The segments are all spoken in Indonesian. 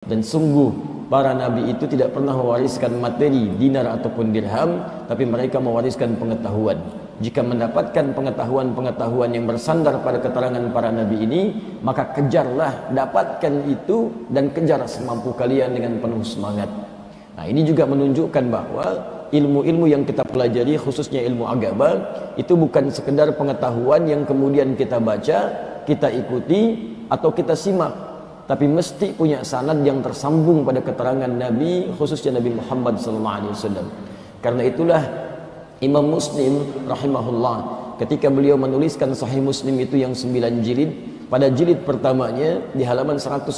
Dan sungguh para nabi itu tidak pernah mewariskan materi, dinar ataupun dirham, tapi mereka mewariskan pengetahuan. Jika mendapatkan pengetahuan-pengetahuan yang bersandar pada keterangan para nabi ini, maka kejarlah, dapatkan itu dan kejar semampu kalian dengan penuh semangat. Nah, ini juga menunjukkan bahwa ilmu-ilmu yang kita pelajari, khususnya ilmu agama, itu bukan sekedar pengetahuan yang kemudian kita baca, kita ikuti atau kita simak, tapi mesti punya sanad yang tersambung pada keterangan Nabi, khususnya Nabi Muhammad SAW. Karena itulah Imam Muslim rahimahullah, ketika beliau menuliskan Sahih Muslim itu yang 9 jilid, pada jilid pertamanya di halaman 119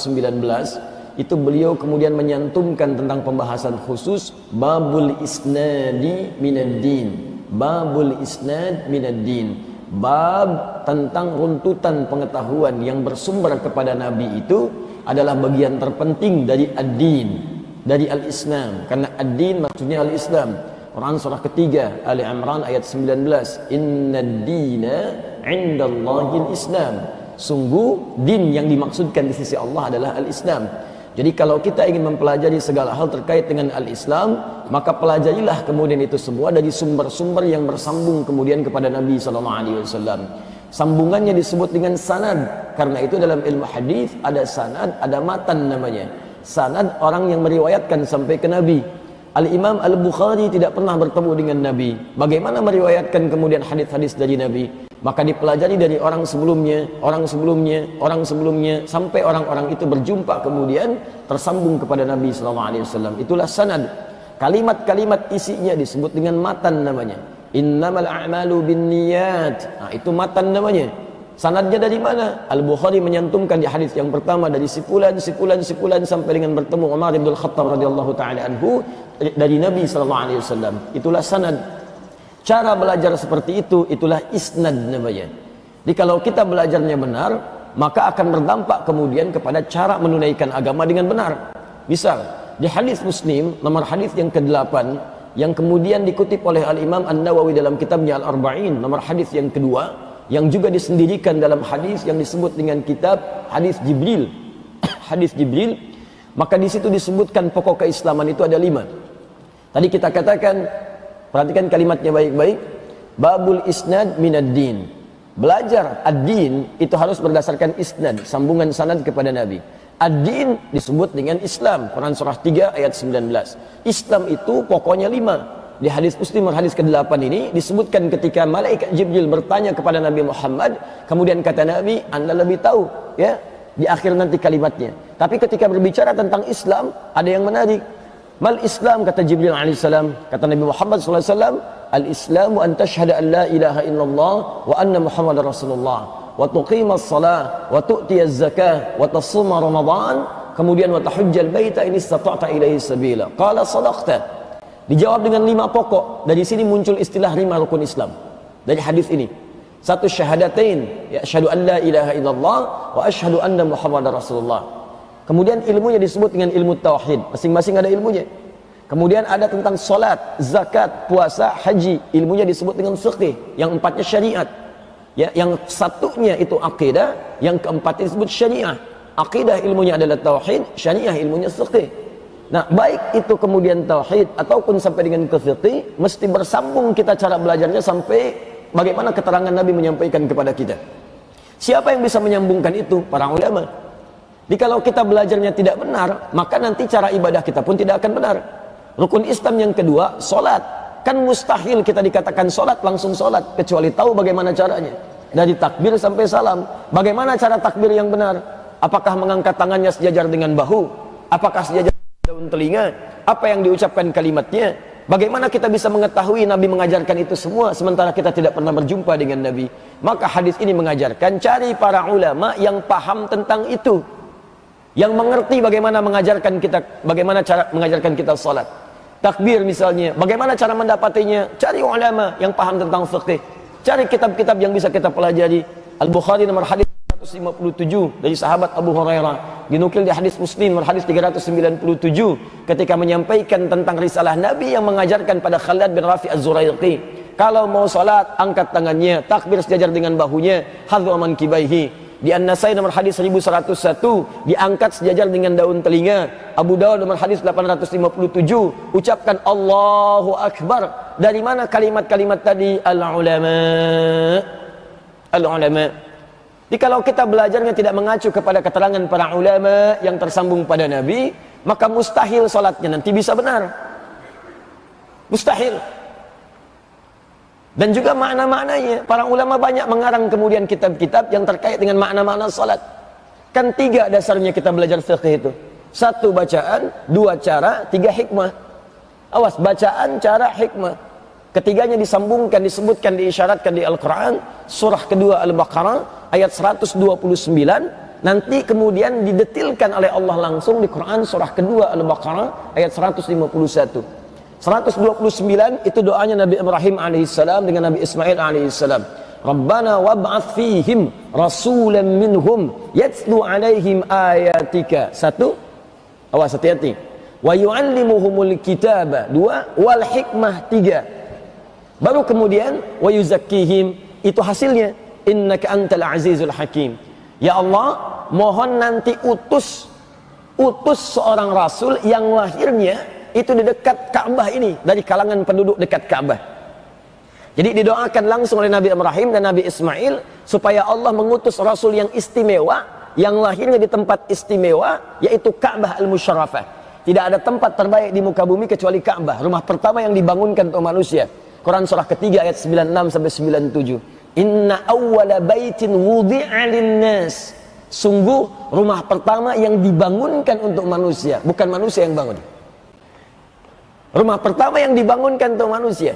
itu beliau kemudian menyantumkan tentang pembahasan khusus babul isnadi minad din. Babul isnad minad din, bab tentang runtutan pengetahuan yang bersumber kepada Nabi itu adalah bagian terpenting dari ad-din, dari al-Islam. Karena ad-din maksudnya al-Islam. Quran surah ketiga Ali Imran ayat 19, innad dina indallahil Islam. Sungguh din yang dimaksudkan di sisi Allah adalah al-Islam. Jadi kalau kita ingin mempelajari segala hal terkait dengan al-Islam, maka pelajarilah kemudian itu semua dari sumber-sumber yang bersambung kemudian kepada Nabi SAW. Sambungannya disebut dengan sanad. Karena itu dalam ilmu hadis ada sanad, ada matan namanya. Sanad orang yang meriwayatkan sampai ke Nabi. Al-Imam Al-Bukhari tidak pernah bertemu dengan Nabi. Bagaimana meriwayatkan kemudian hadis-hadis dari Nabi? Maka dipelajari dari orang sebelumnya, orang sebelumnya, orang sebelumnya, sampai orang-orang itu berjumpa kemudian tersambung kepada Nabi SAW. Itulah sanad. Kalimat-kalimat isinya disebut dengan matan namanya. Innamal a'malu binniyat. Nah, itu matan namanya. Sanadnya dari mana? Al-Bukhari menyantumkan di hadis yang pertama dari sipulan sampai dengan bertemu Umar bin Khattab radhiyallahu taala anhu dari Nabi sallallahu alaihi wasallam. Itulah sanad. Cara belajar seperti itu, itulah isnad namanya. Jadi kalau kita belajarnya benar, maka akan berdampak kemudian kepada cara menunaikan agama dengan benar. Misal, di hadis Muslim nomor hadis yang ke-8 yang kemudian dikutip oleh Al-Imam An-Nawawi dalam kitabnya Al-Arba'in nomor hadis yang kedua, yang juga disendirikan dalam hadis yang disebut dengan kitab hadis Jibril. Hadis Jibril, maka di situ disebutkan pokok keislaman itu ada 5. Tadi kita katakan, perhatikan kalimatnya baik-baik, babul isnad minad din. Belajar ad-din itu harus berdasarkan isnad, sambungan sanad kepada Nabi. Ad-din disebut dengan Islam. Quran surah 3 ayat 19. Islam itu pokoknya 5. Di hadis Muslim hadis ke-8 ini disebutkan ketika malaikat Jibril bertanya kepada Nabi Muhammad, kemudian kata Nabi, Anda lebih tahu, ya, di akhir nanti kalimatnya. Tapi ketika berbicara tentang Islam, ada yang menarik. Mal Islam, kata Jibril alaihissalam, kata Nabi Muhammad SAW, al-Islamu an tashhada an la ilaha illallah wa anna Muhammadar Rasulullah wa tuqimas salah wa tu'tiyaz zakah wa tasuma Ramadan, kemudian wa tahujjal baita in istata'ta ilaihi sabila. Qala sadaqta. Dijawab dengan 5 pokok. Dari sini muncul istilah 5 rukun Islam. Dari hadis ini. 1 syahadatain, ya asyhadu an la ilaha illallah wa asyhadu anna Muhammadar Rasulullah. Kemudian ilmunya disebut dengan ilmu tauhid. Masing-masing ada ilmunya. Kemudian ada tentang salat, zakat, puasa, haji. Ilmunya disebut dengan fiqh. Yang 4-nya syariat. Ya, yang 1-nya itu akidah, yang ke-4 disebut syariah. Akidah ilmunya adalah tauhid, syariah ilmunya fiqh. Nah, baik itu kemudian tauhid ataupun sampai dengan ke fiqh, mesti bersambung kita cara belajarnya sampai bagaimana keterangan Nabi menyampaikan kepada kita. Siapa yang bisa menyambungkan itu? Para ulama. Jadi kalau kita belajarnya tidak benar, maka nanti cara ibadah kita pun tidak akan benar. Rukun Islam yang kedua, solat. Kan mustahil kita dikatakan solat langsung solat, kecuali tahu bagaimana caranya. Dari takbir sampai salam. Bagaimana cara takbir yang benar? Apakah mengangkat tangannya sejajar dengan bahu? Apakah sejajar daun telinga? Apa yang diucapkan kalimatnya? Bagaimana kita bisa mengetahui Nabi mengajarkan itu semua sementara kita tidak pernah berjumpa dengan Nabi? Maka hadis ini mengajarkan cari para ulama yang paham tentang itu, yang mengerti bagaimana mengajarkan kita, bagaimana cara mengajarkan kita salat. Takbir misalnya, bagaimana cara mendapatinya? Cari ulama yang paham tentang fikih. Cari kitab-kitab yang bisa kita pelajari. Al-Bukhari nomor hadis 157 dari sahabat Abu Hurairah, dinukil di hadis Muslim nomor hadis 397 ketika menyampaikan tentang risalah Nabi yang mengajarkan pada Khalid bin Rafi Az-Zuraiqi, kalau mau salat angkat tangannya, takbir sejajar dengan bahunya, hadhu mankibaihi. Di An-Nasai nomor hadis 1101 diangkat sejajar dengan daun telinga. Abu Dawud nomor hadis 857 ucapkan Allahu Akbar. Dari mana kalimat-kalimat tadi? Al-ulama. Al-ulama. Jadi kalau kita belajarnya tidak mengacu kepada keterangan para ulama yang tersambung pada Nabi, maka mustahil salatnya nanti bisa benar. Mustahil. Dan juga makna-maknanya, para ulama banyak mengarang kemudian kitab-kitab yang terkait dengan makna-makna salat. Kan 3 dasarnya kita belajar fiqh itu. 1 bacaan, 2 cara, 3 hikmah. Awas, bacaan, cara, hikmah. Ketiganya disambungkan, disebutkan, diisyaratkan di Al-Quran. Surah kedua Al-Baqarah ayat 129. Nanti kemudian didetilkan oleh Allah langsung di Quran surah kedua Al-Baqarah ayat 151. 129 itu doanya Nabi Ibrahim alaihissalam dengan Nabi Ismail alaihissalam. Rabbana wab'ath fihim rasulan minhum yatlu alaihim ayatika. 1. Awas, hati-hati. Wa yu'allimuhumul kitaba. 2. Wal hikmah. 3. Baru kemudian wa yuzakkihim. Itu hasilnya. Innaka antal azizul hakim. Ya Allah, mohon nanti utus seorang rasul yang lahirnya itu di dekat Ka'bah ini, dari kalangan penduduk dekat Ka'bah. Jadi didoakan langsung oleh Nabi Ibrahim dan Nabi Ismail supaya Allah mengutus rasul yang istimewa, yang lahirnya di tempat istimewa, yaitu Ka'bah al-Musyarrafah. Tidak ada tempat terbaik di muka bumi kecuali Ka'bah, rumah pertama yang dibangunkan untuk manusia. Quran surah ketiga ayat 96 sampai 97. Inna awwala baitin wudi'a linnas. Sungguh rumah pertama yang dibangunkan untuk manusia, bukan manusia yang bangun. Rumah pertama yang dibangunkan untuk manusia.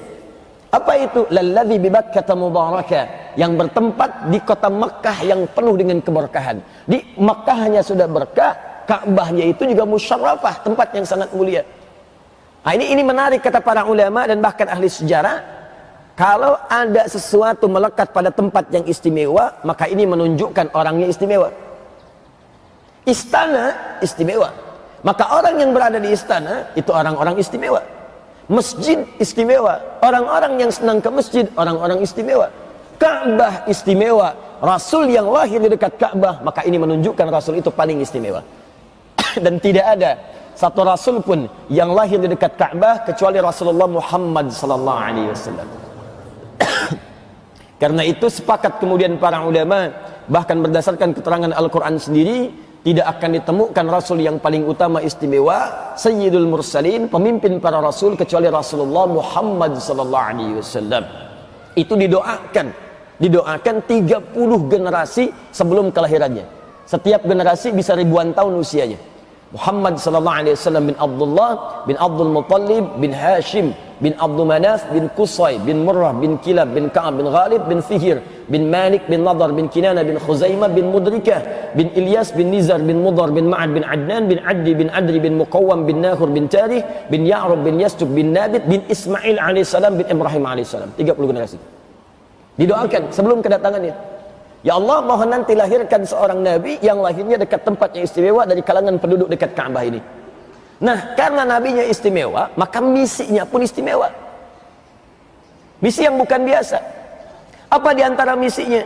Apa itu? Lalladzi bi Bakkah mubarakah, yang bertempat di kota Mekkah yang penuh dengan keberkahan. Di Mekkahnya sudah berkah, Ka'bahnya itu juga musyarrafah, tempat yang sangat mulia. Nah, ini menarik kata para ulama dan bahkan ahli sejarah. Kalau ada sesuatu melekat pada tempat yang istimewa, maka ini menunjukkan orangnya istimewa. Istana istimewa. Maka orang yang berada di istana itu orang-orang istimewa. Masjid istimewa. Orang-orang yang senang ke masjid, orang-orang istimewa. Ka'bah istimewa. Rasul yang lahir di dekat Ka'bah, maka ini menunjukkan Rasul itu paling istimewa. Dan tidak ada satu Rasul pun yang lahir di dekat Ka'bah kecuali Rasulullah Muhammad sallallahu alaihi wasallam. Karena itu sepakat kemudian para ulama, bahkan berdasarkan keterangan Al-Quran sendiri, tidak akan ditemukan Rasul yang paling utama istimewa, Sayyidul Mursalin, pemimpin para Rasul, kecuali Rasulullah Muhammad sallallahu alaihi wasallam. Itu didoakan 30 generasi sebelum kelahirannya. Setiap generasi bisa ribuan tahun usianya. Muhammad sallallahu alaihi wasallam bin Abdullah bin Abdul Muttalib bin Hashim bin Abdul Manaf bin Qusay bin Murrah bin Kilab bin Ka'ab bin Ghalib bin Fihir bin Malik bin Nadar bin Kinana bin Khuzaimah bin Mudrikah bin Ilyas bin Nizar bin Mudar bin Ma'ad bin Adnan bin Addi bin Adri bin Muqawwam bin Nahur bin Tarih bin Ya'rub bin Yastuk bin Nabit bin Ismail alaihissalam bin Ibrahim alaihissalam. 30 generasi didoakan sebelum kedatangannya. Ya Allah, mohon nanti lahirkan seorang nabi yang lahirnya dekat tempat yang istimewa dari kalangan penduduk dekat Ka'bah ini. Nah, karena nabinya istimewa, maka misinya pun istimewa. Misi yang bukan biasa. Apa di antara misinya?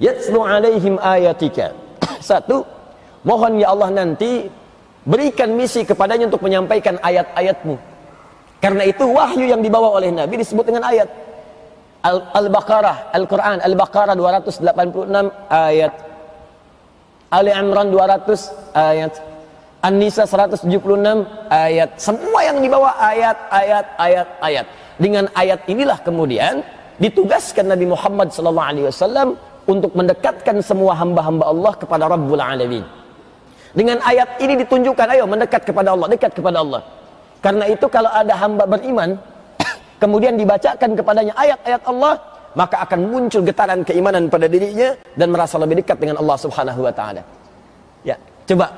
Yatslu alaihim ayatika. 1, mohon ya Allah nanti berikan misi kepadanya untuk menyampaikan ayat-ayatmu. Karena itu wahyu yang dibawa oleh Nabi disebut dengan ayat. Al-Baqarah, Al-Quran, Al-Baqarah 286 ayat, Ali Imran 200 ayat, An-Nisa 176 ayat. Semua yang dibawa ayat. Dengan ayat inilah kemudian ditugaskan Nabi Muhammad SAW untuk mendekatkan semua hamba-hamba Allah kepada Rabbul Alamin. Dengan ayat ini ditunjukkan, ayo mendekat kepada Allah, dekat kepada Allah. Karena itu kalau ada hamba beriman kemudian dibacakan kepadanya ayat-ayat Allah, maka akan muncul getaran keimanan pada dirinya dan merasa lebih dekat dengan Allah Subhanahu wa taala. Ya, coba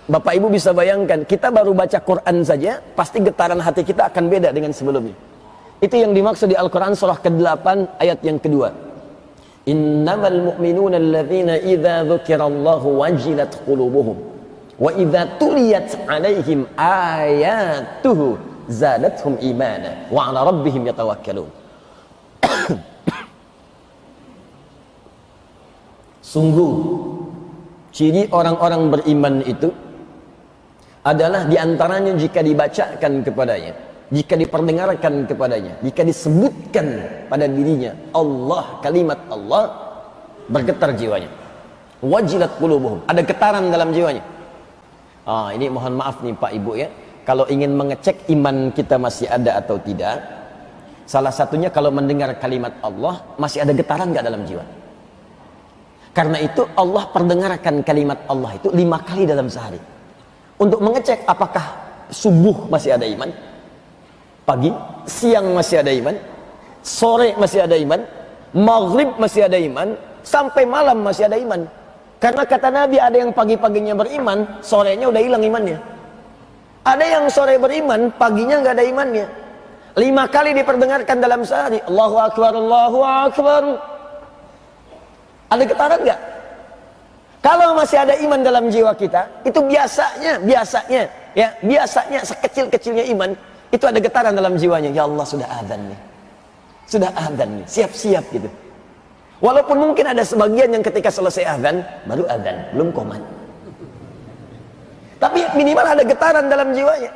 Bapak Ibu bisa bayangkan, kita baru baca Quran saja, pasti getaran hati kita akan beda dengan sebelumnya. Itu yang dimaksud di Al-Quran surah ke-8 ayat yang kedua. Innamal mu'minuna alladzina idza dzukirallahu wajilat qulubuhum wa idza tuliyat 'alaihim ayatuhu zadathum imana wa 'ala rabbihim yatawakkalun. Sungguh Ciri orang-orang beriman itu adalah diantaranya jika dibacakan kepadanya, jika diperdengarkan kepadanya, jika disebutkan pada dirinya Allah, kalimat Allah, bergetar jiwanya. Wajilat qulubuhum, ada getaran dalam jiwanya. Ini mohon maaf nih Pak Ibu ya, kalau ingin mengecek iman kita masih ada atau tidak, salah satunya kalau mendengar kalimat Allah masih ada getaran nggak dalam jiwa. Karena itu Allah perdengarkan kalimat Allah itu 5 kali dalam sehari untuk mengecek apakah subuh masih ada iman, pagi, siang masih ada iman, sore masih ada iman, maghrib masih ada iman, sampai malam masih ada iman. Karena kata Nabi, ada yang pagi-paginya beriman, sorenya udah hilang imannya. Ada yang sore beriman, paginya nggak ada imannya. 5 kali diperdengarkan dalam sehari, Allahu Akbar, Allahu Akbar. Ada getaran nggak? Kalau masih ada iman dalam jiwa kita, itu biasanya sekecil-kecilnya iman, itu ada getaran dalam jiwanya. Ya Allah, sudah adzan nih, siap-siap gitu. Walaupun mungkin ada sebagian yang ketika selesai adzan, baru adzan, belum qomat. Tapi minimal ada getaran dalam jiwanya.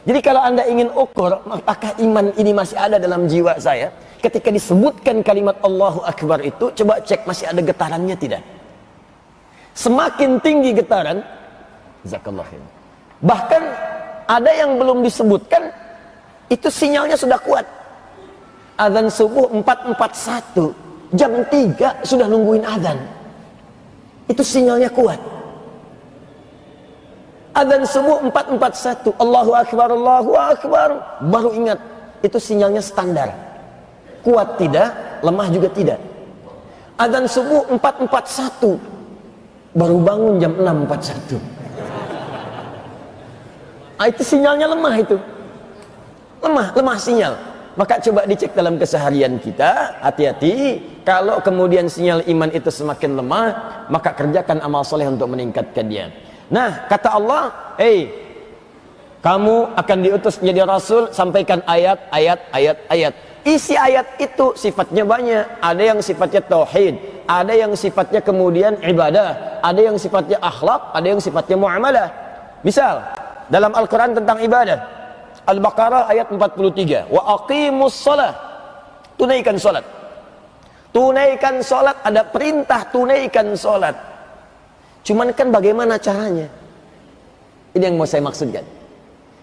Jadi kalau Anda ingin ukur apakah iman ini masih ada dalam jiwa saya, ketika disebutkan kalimat Allahu Akbar itu, coba cek masih ada getarannya tidak. Semakin tinggi getaran, jazakallah khair. Bahkan ada yang belum disebutkan, itu sinyalnya sudah kuat. Adzan subuh 4.41, jam 3 sudah nungguin adzan. Itu sinyalnya kuat. Adzan subuh 4.41, Allahu Akbar, Allahu Akbar, baru ingat, itu sinyalnya standar. Kuat tidak, lemah juga tidak. Adzan subuh 4.41, baru bangun jam 6.41. Itu sinyalnya lemah itu. Lemah sinyal. Maka coba dicek dalam keseharian kita, hati-hati. Kalau kemudian sinyal iman itu semakin lemah, maka kerjakan amal soleh untuk meningkatkan dia. Nah, kata Allah, kamu akan diutus menjadi rasul, sampaikan ayat. Isi ayat itu sifatnya banyak. Ada yang sifatnya tauhid, ada yang sifatnya kemudian ibadah, ada yang sifatnya akhlak, ada yang sifatnya muamalah. Misal dalam Al-Quran tentang ibadah, Al-Baqarah ayat 43, wa aqimus shalah, tunaikan salat. Tunaikan salat, ada perintah tunaikan salat. Cuman kan bagaimana caranya? Ini yang mau saya maksudkan.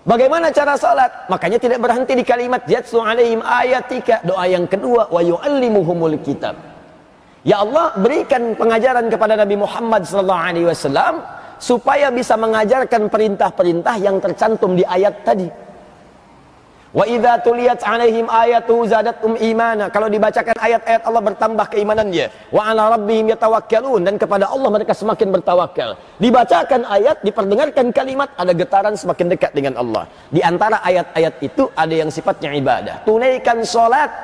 Bagaimana cara salat? Makanya tidak berhenti di kalimat yatlu alaihim ayatika. Doa yang kedua, wa yu'allimuhumul kitab. Ya Allah, berikan pengajaran kepada Nabi Muhammad SAW supaya bisa mengajarkan perintah-perintah yang tercantum di ayat tadi. Wa idza tuliyat alaihim ayatu zadatum imana. Kalau dibacakan ayat-ayat Allah, bertambah keimanan dia. Wa ala rabbihim yatawakkalun, dan kepada Allah mereka semakin bertawakal. Dibacakan ayat, diperdengarkan kalimat, ada getaran semakin dekat dengan Allah. Di antara ayat-ayat itu ada yang sifatnya ibadah. Tunaikan salat.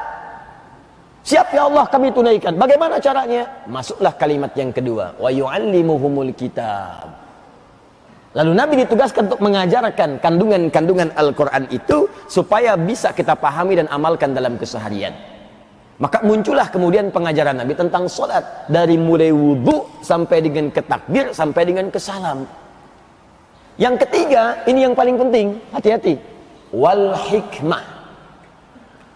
Siap ya Allah, kami tunaikan. Bagaimana caranya? Masuklah kalimat yang kedua, wa yu'allimuhumul kitab. Lalu Nabi ditugaskan untuk mengajarkan kandungan-kandungan Al-Quran itu supaya bisa kita pahami dan amalkan dalam keseharian. Maka muncullah kemudian pengajaran Nabi tentang sholat, dari mulai wudhu sampai dengan ke takbir sampai dengan ke salam. Yang ketiga, ini yang paling penting, hati-hati, wal hikmah.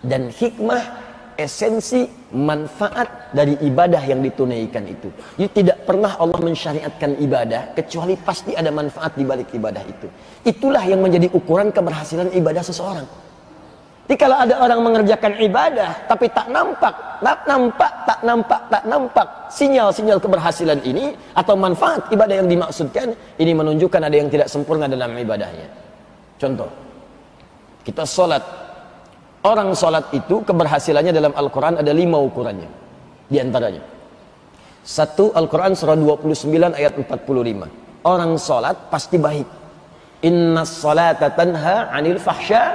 Dan hikmah, esensi manfaat dari ibadah yang ditunaikan itu. Jadi tidak pernah Allah mensyariatkan ibadah kecuali pasti ada manfaat di balik ibadah itu. Itulah yang menjadi ukuran keberhasilan ibadah seseorang. Jadi kalau ada orang mengerjakan ibadah tapi tak nampak sinyal-sinyal keberhasilan ini atau manfaat ibadah yang dimaksudkan, ini menunjukkan ada yang tidak sempurna dalam ibadahnya. Contoh, kita sholat. Orang sholat itu keberhasilannya dalam Al-Quran ada 5 ukurannya. Di antaranya, 1, Al-Quran surah 29 ayat 45. Orang sholat pasti baik. Inna sholata tanha anil fahsya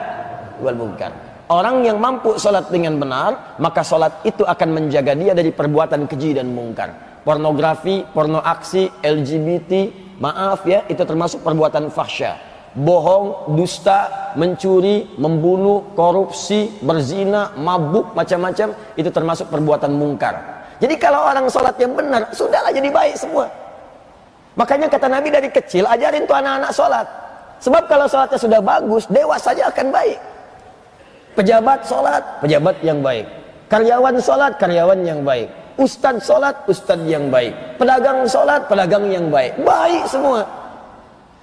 wal munkar. Orang yang mampu sholat dengan benar, maka sholat itu akan menjaga dia dari perbuatan keji dan mungkar. Pornografi, porno aksi, LGBT, maaf ya, itu termasuk perbuatan fahsya. Bohong, dusta, mencuri, membunuh, korupsi, berzina, mabuk, macam-macam, itu termasuk perbuatan mungkar. Jadi kalau orang sholat yang benar, sudahlah jadi baik semua. Makanya kata Nabi dari kecil ajarin tuh anak-anak sholat. Sebab kalau sholatnya sudah bagus, dewasa saja akan baik. Pejabat sholat, pejabat yang baik. Karyawan sholat, karyawan yang baik. Ustadz sholat, ustadz yang baik. Pedagang sholat, pedagang yang baik. Baik semua.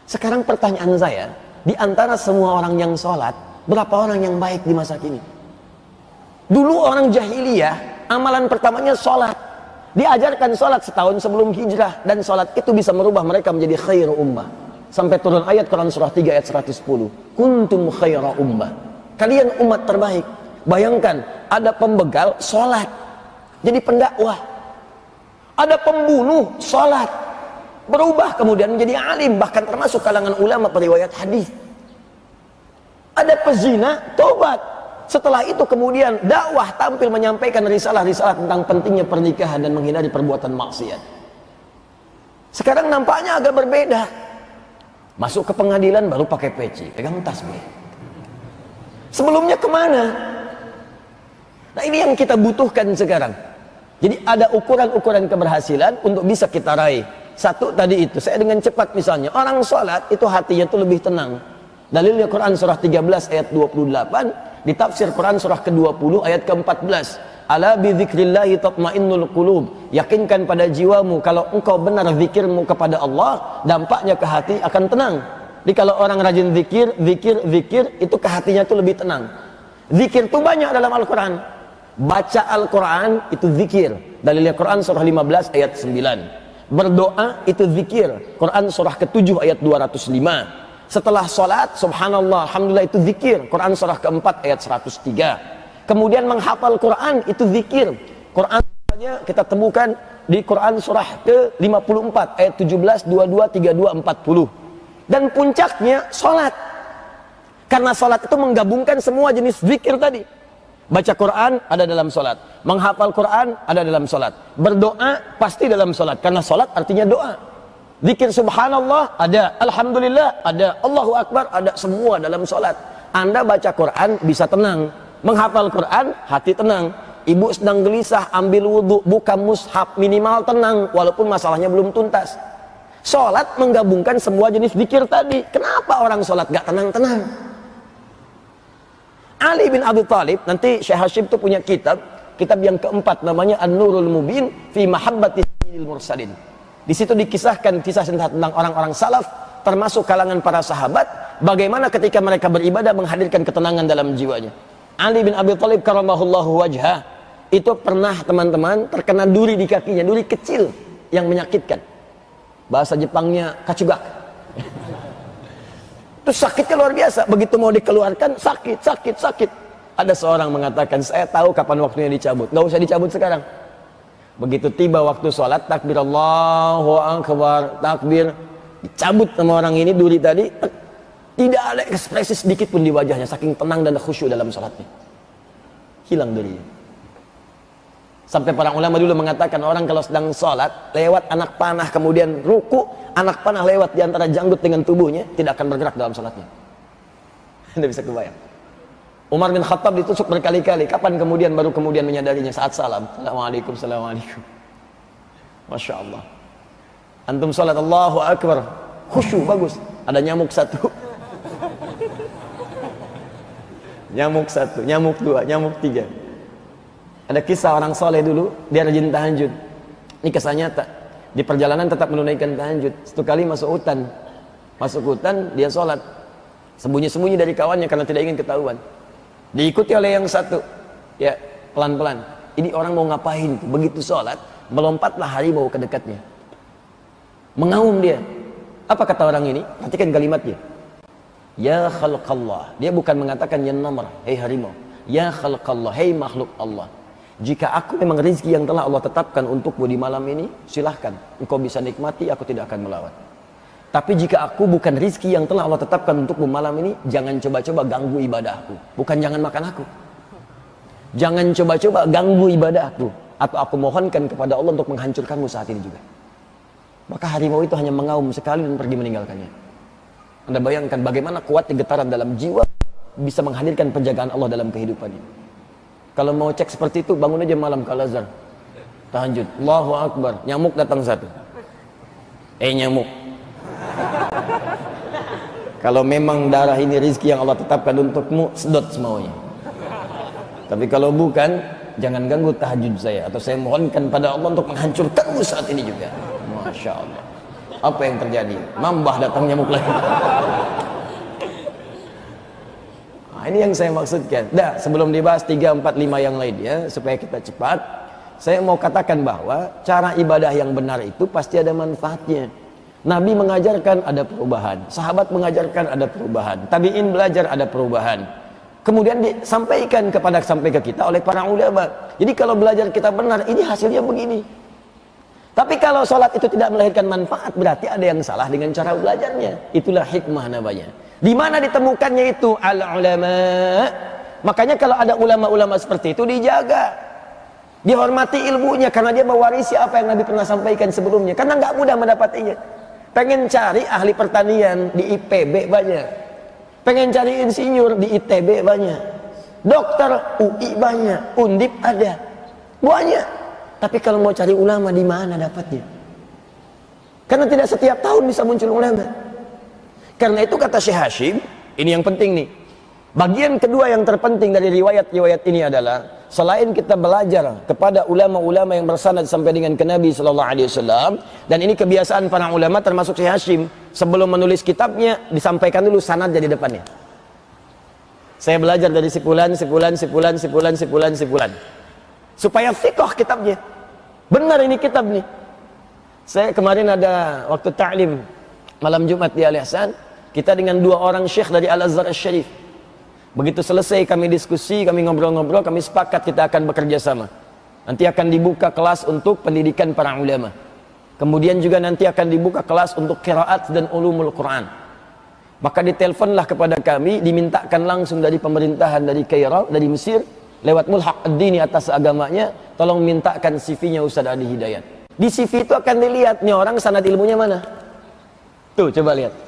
Sekarang pertanyaan saya, di antara semua orang yang sholat, berapa orang yang baik di masa kini? Dulu orang jahiliyah, amalan pertamanya sholat. Diajarkan sholat setahun sebelum hijrah. Dan sholat itu bisa merubah mereka menjadi khairu ummah. Sampai turun ayat Quran surah 3 ayat 110. Kuntum khairu ummah. Kalian umat terbaik. Bayangkan, ada pembegal sholat. Jadi pendakwah. Ada pembunuh sholat. Berubah kemudian menjadi alim. Bahkan termasuk kalangan ulama periwayat hadis. Ada pezina, tobat. Setelah itu kemudian dakwah tampil menyampaikan risalah-risalah tentang pentingnya pernikahan dan menghindari perbuatan maksiat. Sekarang nampaknya agak berbeda. Masuk ke pengadilan baru pakai peci, pegang tasbih. Sebelumnya kemana? Nah ini yang kita butuhkan sekarang. Jadi ada ukuran-ukuran keberhasilan untuk bisa kita raih. Satu tadi itu, saya dengan cepat misalnya, orang sholat itu hatinya itu lebih tenang. Dalilnya Quran surah 13 ayat 28, ditafsir Quran surah ke-20 ayat ke-14. Ala bi dzikrillahi tatmainnul qulub. Yakinkan pada jiwamu kalau engkau benar zikirmu kepada Allah, dampaknya ke hati akan tenang. Jadi kalau orang rajin zikir, itu ke hatinya itu lebih tenang. Zikir itu banyak dalam Al-Quran. Baca Al-Quran itu zikir. Dalilnya Quran surah 15 ayat 9. Berdoa itu zikir. Quran surah ke-7 ayat 205. Setelah sholat, subhanallah, alhamdulillah itu zikir. Quran surah ke-4 ayat 103. Kemudian menghafal Quran itu zikir. Quran kita temukan di Quran surah ke-54 ayat 17, 22, 32, 40. Dan puncaknya sholat. Karena sholat itu menggabungkan semua jenis zikir tadi. Baca Quran ada dalam sholat. Menghafal Quran ada dalam sholat. Berdoa pasti dalam sholat. Karena sholat artinya doa. Zikir subhanallah ada, alhamdulillah ada, Allahu akbar ada, semua dalam sholat. Anda baca Quran bisa tenang. Menghafal Quran hati tenang. Ibu sedang gelisah ambil wudhu, buka mushaf, minimal tenang walaupun masalahnya belum tuntas. Sholat menggabungkan semua jenis zikir tadi. Kenapa orang sholat gak tenang-tenang? Ali bin Abi Thalib, nanti Syekh Hashim itu punya kitab yang keempat namanya An-Nurul Mubin fi Mahabbati Sayyidil Mursalin. Di situ dikisahkan kisah tentang orang-orang salaf, termasuk kalangan para sahabat, bagaimana ketika mereka beribadah menghadirkan ketenangan dalam jiwanya. Ali bin Abi Thalib karamahullahu wajhah, itu pernah teman-teman terkena duri di kakinya, duri kecil yang menyakitkan. Bahasa Jepangnya kacugak. Itu sakitnya luar biasa. Begitu mau dikeluarkan, sakit. Ada seorang mengatakan, saya tahu kapan waktunya dicabut. Nggak usah dicabut sekarang. Begitu tiba waktu sholat, takbir Allahu Akbar, takbir, dicabut sama orang ini duri tadi, tidak ada ekspresi sedikit pun di wajahnya, saking tenang dan khusyuk dalam sholatnya. Hilang durinya. Sampai para ulama dulu mengatakan, orang kalau sedang sholat, lewat anak panah kemudian ruku, anak panah lewat di antara janggut dengan tubuhnya, tidak akan bergerak dalam sholatnya. Anda bisa kebayang. Umar bin Khattab ditusuk berkali-kali. Kapan kemudian baru kemudian menyadarinya? Saat salam. Assalamualaikum, assalamualaikum. Masya Allah. Antum salat Allahu Akbar, khusyuk bagus. Ada nyamuk satu, nyamuk satu, nyamuk dua, nyamuk tiga. Ada kisah orang soleh dulu, dia rajin tahajud. Ini kisah nyata. Di perjalanan tetap menunaikan tahajud. Satu kali masuk hutan, dia sholat sembunyi-sembunyi dari kawannya karena tidak ingin ketahuan. Diikuti oleh yang satu, ya pelan-pelan. Ini orang mau ngapain? Begitu sholat, melompatlah harimau ke dekatnya, mengaum dia. Apa kata orang ini? Perhatikan kalimatnya. Ya khalqallah. Dia bukan mengatakan ya nomor, hei harimau. Ya khalqallah, hei makhluk Allah. Jika aku memang rezeki yang telah Allah tetapkan untukmu di malam ini, silahkan. Engkau bisa nikmati, aku tidak akan melawan. Tapi jika aku bukan rizki yang telah Allah tetapkan untukmu malam ini, jangan coba-coba ganggu ibadahku. Bukan jangan makan aku. Jangan coba-coba ganggu ibadahku. Atau aku mohonkan kepada Allah untuk menghancurkanmu saat ini juga. Maka harimau itu hanya mengaum sekali dan pergi meninggalkannya. Anda bayangkan bagaimana kuatnya getaran dalam jiwa bisa menghadirkan penjagaan Allah dalam kehidupannya. Kalau mau cek seperti itu, bangun aja malam ke Al-Azhar. Tahajud. Allahu Akbar. Nyamuk datang satu. Nyamuk. Kalau memang darah ini rezeki yang Allah tetapkan untukmu, sedot semaunya. Tapi kalau bukan, jangan ganggu tahajud saya, atau saya mohonkan pada Allah untuk menghancurkanmu saat ini juga. Masya Allah. Apa yang terjadi? Mambah datang nyamuk lagi. Nah, ini yang saya maksudkan. Dah, sebelum dibahas 3, 4, 5 yang lain ya, supaya kita cepat, saya mau katakan bahwa cara ibadah yang benar itu pasti ada manfaatnya. Nabi mengajarkan ada perubahan, sahabat mengajarkan ada perubahan, tabi'in belajar ada perubahan. Kemudian disampaikan sampai ke kita oleh para ulama. Jadi kalau belajar kita benar, ini hasilnya begini. Tapi kalau sholat itu tidak melahirkan manfaat, berarti ada yang salah dengan cara belajarnya. Itulah hikmah namanya. Di mana ditemukannya itu? Al-ulama. Makanya kalau ada ulama-ulama seperti itu dijaga, dihormati ilmunya, karena dia mewarisi apa yang Nabi pernah sampaikan sebelumnya. Karena nggak mudah mendapatinya. Pengen cari ahli pertanian di IPB banyak, pengen cari insinyur di ITB banyak, dokter UI banyak, Undip ada banyak. Tapi kalau mau cari ulama, di mana dapatnya? Karena tidak setiap tahun bisa muncul ulama. Karena itu kata Syekh Hashim, ini yang penting nih. Bagian kedua yang terpenting dari riwayat-riwayat ini adalah, selain kita belajar kepada ulama-ulama yang bersanad sampai dengan ke Nabi SAW, dan ini kebiasaan para ulama termasuk Syekh Hashim, sebelum menulis kitabnya disampaikan dulu sanad di depannya. Saya belajar dari sepulan, supaya fiqh kitabnya. Benar ini kitab nih. Saya kemarin ada waktu ta'lim malam Jumat di Al Ihsan, kita dengan 2 orang syekh dari Al Azhar Syarif. Begitu selesai kami diskusi, kami ngobrol-ngobrol, kami sepakat kita akan bekerja sama. Nanti akan dibuka kelas untuk pendidikan para ulama. Kemudian juga nanti akan dibuka kelas untuk qiraat dan ulumul Quran. Maka diteleponlah kepada kami, dimintakan langsung dari pemerintahan dari Kairo, dari Mesir, lewat Mulhaq ad-Dini atas agamanya, tolong mintakan CV-nya Ustaz Adi Hidayat. Di CV itu akan dilihat nih orang sanad ilmunya mana. Tuh, coba lihat.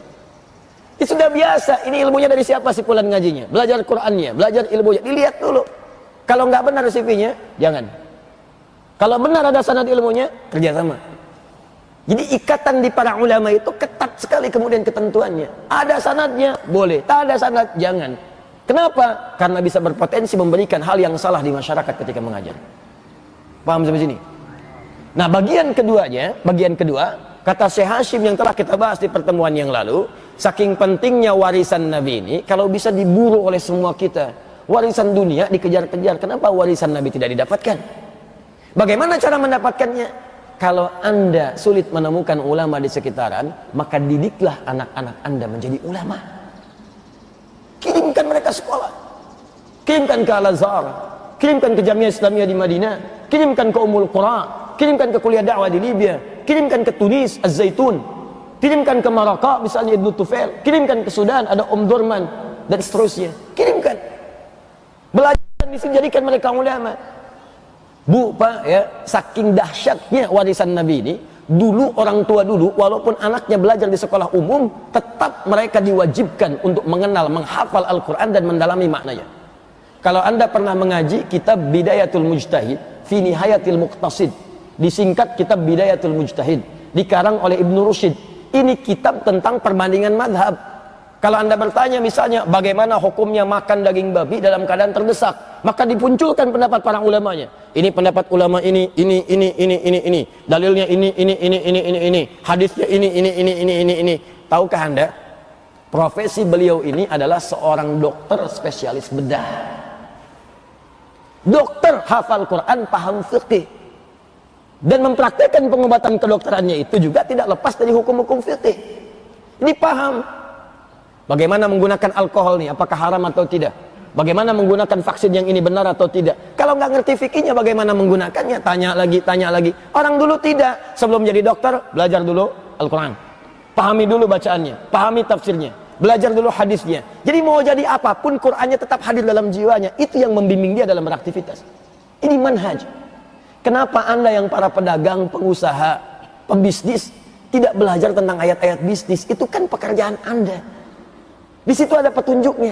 Ini sudah biasa, ini ilmunya dari siapa sih pulang ngajinya, belajar Qur'annya, belajar ilmunya, dilihat dulu. Kalau nggak benar CV-nya, jangan. Kalau benar ada sanad ilmunya, kerjasama. Jadi ikatan di para ulama itu ketat sekali kemudian ketentuannya. Ada sanadnya, boleh. Tak ada sanad, jangan. Kenapa? Karena bisa berpotensi memberikan hal yang salah di masyarakat ketika mengajar. Paham sampai sini? Nah, bagian kedua, kata Syekh Hashim yang telah kita bahas di pertemuan yang lalu, saking pentingnya warisan Nabi ini, kalau bisa diburu oleh semua kita. Warisan dunia dikejar-kejar, kenapa warisan Nabi tidak didapatkan? Bagaimana cara mendapatkannya? Kalau Anda sulit menemukan ulama di sekitaran, maka didiklah anak-anak Anda menjadi ulama. Kirimkan mereka sekolah, kirimkan ke Al-Azhar, kirimkan ke Jamiah Islamiyah di Madinah, kirimkan ke Ummul Qura, kirimkan ke kuliah dakwah di Libya, kirimkan ke Tunis, Az-Zaitun, kirimkan ke Maraka misalnya Ibnu Tufail, kirimkan ke Sudan ada Durman dan seterusnya. Kirimkan, belajar dan dijadikan mereka ulama. Bu, Pak, ya, saking dahsyatnya warisan Nabi ini, dulu orang tua dulu walaupun anaknya belajar di sekolah umum, tetap mereka diwajibkan untuk mengenal, menghafal Al-Quran dan mendalami maknanya. Kalau Anda pernah mengaji kitab Bidayatul Mujtahid fi Nihayatil Muqtasid, disingkat kitab Bidayatul Mujtahid, dikarang oleh Ibnu Rushd. Ini kitab tentang perbandingan madhab. Kalau Anda bertanya misalnya bagaimana hukumnya makan daging babi dalam keadaan terdesak, maka dipunculkan pendapat para ulamanya. Ini pendapat ulama ini, dalilnya ini, hadisnya ini. Tahukah Anda? Profesi beliau ini adalah seorang dokter spesialis bedah. Dokter hafal Quran, paham fikih. Dan mempraktekkan pengobatan kedokterannya itu juga tidak lepas dari hukum-hukum fikih. Ini paham bagaimana menggunakan alkohol nih, apakah haram atau tidak, bagaimana menggunakan vaksin yang ini benar atau tidak. Kalau nggak ngerti fikihnya bagaimana menggunakannya, tanya lagi. Orang dulu tidak, sebelum jadi dokter belajar dulu Al-Quran, pahami dulu bacaannya, pahami tafsirnya, belajar dulu hadisnya. Jadi mau jadi apapun, Qurannya tetap hadir dalam jiwanya. Itu yang membimbing dia dalam beraktivitas. Ini manhaj. Kenapa Anda yang para pedagang, pengusaha, pembisnis tidak belajar tentang ayat-ayat bisnis? Itu kan pekerjaan Anda. Di situ ada petunjuknya.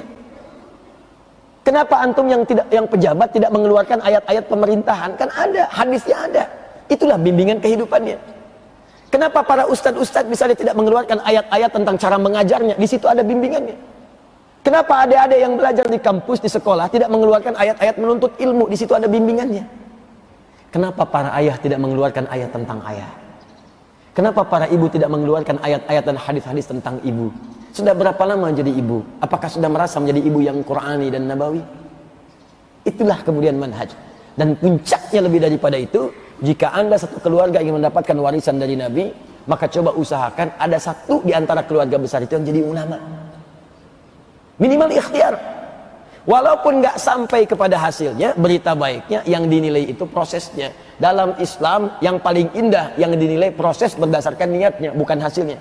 Kenapa antum yang pejabat tidak mengeluarkan ayat-ayat pemerintahan? Kan ada, hadisnya ada. Itulah bimbingan kehidupannya. Kenapa para ustadz-ustadz misalnya tidak mengeluarkan ayat-ayat tentang cara mengajarnya? Di situ ada bimbingannya. Kenapa adik-adik yang belajar di kampus, di sekolah tidak mengeluarkan ayat-ayat menuntut ilmu? Di situ ada bimbingannya. Kenapa para ayah tidak mengeluarkan ayat tentang ayah? Kenapa para ibu tidak mengeluarkan ayat-ayat dan hadis-hadis tentang ibu? Sudah berapa lama jadi ibu? Apakah sudah merasa menjadi ibu yang Qur'ani dan Nabawi? Itulah kemudian manhaj. Dan puncaknya lebih daripada itu, jika anda satu keluarga ingin mendapatkan warisan dari Nabi, maka coba usahakan ada satu di antara keluarga besar itu yang jadi ulama. Minimal ikhtiar. Walaupun nggak sampai kepada hasilnya, berita baiknya yang dinilai itu prosesnya. Dalam Islam yang paling indah yang dinilai proses berdasarkan niatnya, bukan hasilnya.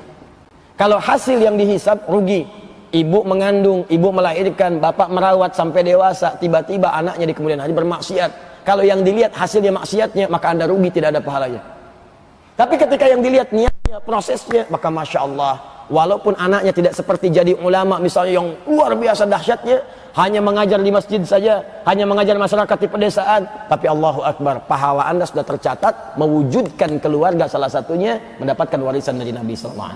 Kalau hasil yang dihisab rugi, ibu mengandung, ibu melahirkan, bapak merawat sampai dewasa, tiba-tiba anaknya di kemudian hari bermaksiat. Kalau yang dilihat hasilnya maksiatnya, maka anda rugi, tidak ada pahalanya. Tapi ketika yang dilihat niatnya, prosesnya, maka Masya Allah, walaupun anaknya tidak seperti jadi ulama misalnya yang luar biasa dahsyatnya, hanya mengajar di masjid saja, hanya mengajar masyarakat di pedesaan, tapi Allahu Akbar, pahala anda sudah tercatat mewujudkan keluarga salah satunya mendapatkan warisan dari Nabi SAW.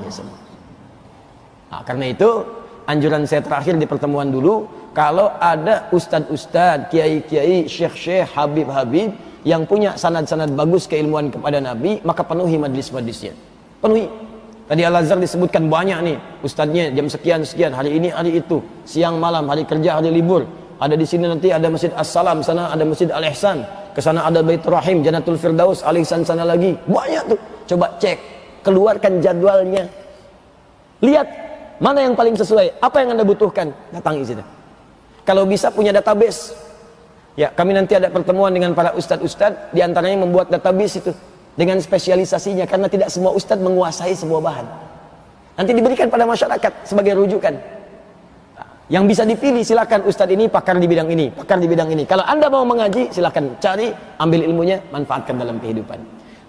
Nah, karena itu anjuran saya terakhir di pertemuan dulu, kalau ada ustadz-ustadz, kiai-kiai, syekh-syekh, habib-habib yang punya sanad-sanad bagus keilmuan kepada Nabi, maka penuhi majlis-majlisnya. Penuhi. Tadi Al-Azhar disebutkan banyak nih, ustadznya jam sekian-sekian, hari ini, hari itu, siang malam, hari kerja, hari libur. Ada di sini nanti ada Masjid As-Salam, sana ada Masjid Al-Ihsan, ke sana ada Baitur Rahim, Jannatul Firdaus, Al-Ihsan sana lagi. Banyak tuh. Coba cek, keluarkan jadwalnya. Lihat mana yang paling sesuai, apa yang anda butuhkan, datangi situ. Kalau bisa punya database, ya kami nanti ada pertemuan dengan para ustadz-ustadz, diantaranya membuat database itu dengan spesialisasinya, karena tidak semua ustadz menguasai semua bahan. Nanti diberikan pada masyarakat sebagai rujukan. Yang bisa dipilih silakan, ustadz ini pakar di bidang ini, pakar di bidang ini. Kalau anda mau mengaji, silakan cari, ambil ilmunya, manfaatkan dalam kehidupan.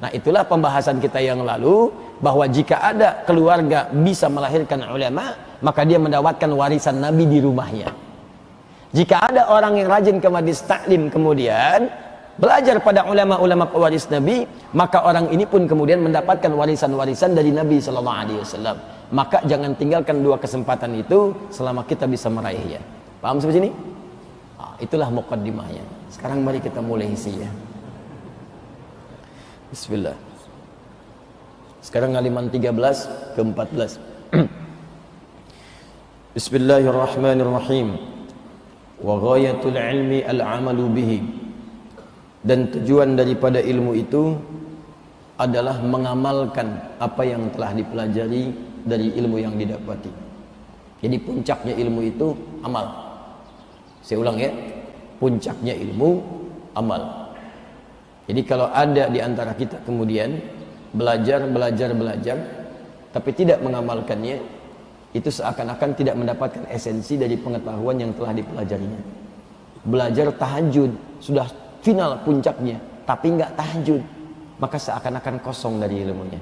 Nah, itulah pembahasan kita yang lalu, bahwa jika ada keluarga bisa melahirkan ulama, maka dia mendapatkan warisan Nabi di rumahnya. Jika ada orang yang rajin ke majlis taklim kemudian belajar pada ulama-ulama pewaris Nabi, maka orang ini pun kemudian mendapatkan warisan-warisan dari Nabi SAW. Maka jangan tinggalkan dua kesempatan itu selama kita bisa meraihnya. Paham sampai sini? Nah, itulah muqaddimahnya. Sekarang mari kita mulai isinya. Bismillah. Sekarang halaman 13 ke 14. Bismillahirrahmanirrahim. Wa ghayatul ilmi al-amalu bihi. Dan tujuan daripada ilmu itu adalah mengamalkan apa yang telah dipelajari dari ilmu yang didapati. Jadi puncaknya ilmu itu amal. Saya ulang ya. Puncaknya ilmu amal. Jadi kalau ada di antara kita kemudian belajar tapi tidak mengamalkannya, itu seakan-akan tidak mendapatkan esensi dari pengetahuan yang telah dipelajarinya. Belajar tahajud sudah final puncaknya, tapi nggak tahajud, maka seakan-akan kosong dari ilmunya.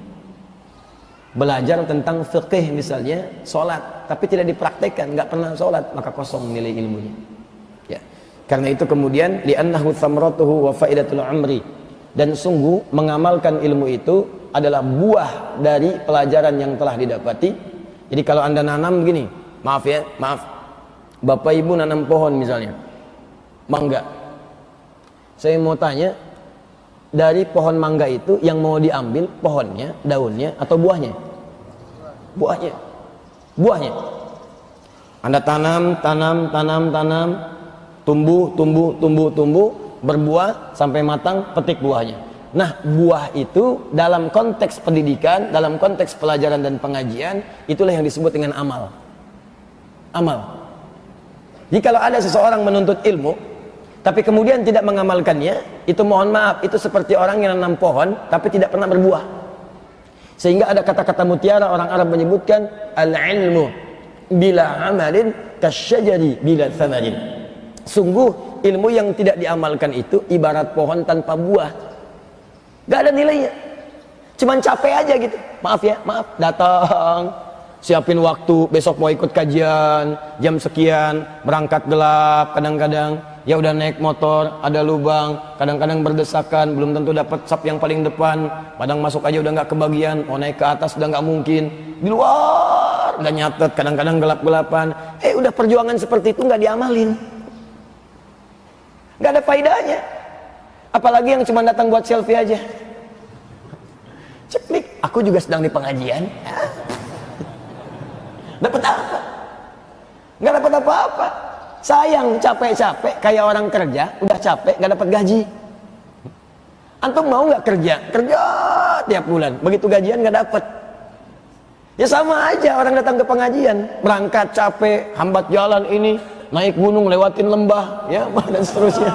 Belajar tentang fikih misalnya, sholat, tapi tidak dipraktekkan, nggak pernah sholat, maka kosong nilai ilmunya. Ya. Karena itu kemudian li'annahu thamratuhu wa faidatul amri, dan sungguh mengamalkan ilmu itu adalah buah dari pelajaran yang telah didapati. Jadi kalau anda nanam begini, maaf ya, maaf, bapak ibu nanam pohon misalnya, mangga. Saya mau tanya, dari pohon mangga itu yang mau diambil pohonnya, daunnya, atau buahnya? Buahnya. Buahnya. Anda tanam, tumbuh, berbuah sampai matang, petik buahnya. Nah, buah itu dalam konteks pendidikan, dalam konteks pelajaran dan pengajian, itulah yang disebut dengan amal. Amal. Jadi kalau ada seseorang menuntut ilmu, tapi kemudian tidak mengamalkannya, itu mohon maaf, itu seperti orang yang nanam pohon, tapi tidak pernah berbuah. Sehingga ada kata-kata mutiara, orang Arab menyebutkan, al-ilmu bila amalin kasyajari bila thamarin. Sungguh, ilmu yang tidak diamalkan itu ibarat pohon tanpa buah. Gak ada nilainya, cuman capek aja gitu. Maaf ya, maaf, datang, siapin waktu, besok mau ikut kajian, jam sekian, berangkat gelap kadang-kadang, ya udah naik motor, ada lubang, kadang-kadang berdesakan, belum tentu dapat sap yang paling depan, padang masuk aja udah nggak kebagian, mau naik ke atas udah nggak mungkin, di luar udah nyatet, kadang-kadang gelap-gelapan, udah perjuangan seperti itu nggak diamalin, nggak ada faedahnya, apalagi yang cuma datang buat selfie aja, ceklik, aku juga sedang di pengajian, dapat apa? Nggak dapat apa-apa. Sayang, capek-capek kayak orang kerja, udah capek nggak dapat gaji. Antum mau nggak kerja? Kerja tiap bulan, begitu gajian nggak dapat. Ya sama aja orang datang ke pengajian, berangkat capek, hambat jalan ini, naik gunung, lewatin lembah, ya dan seterusnya.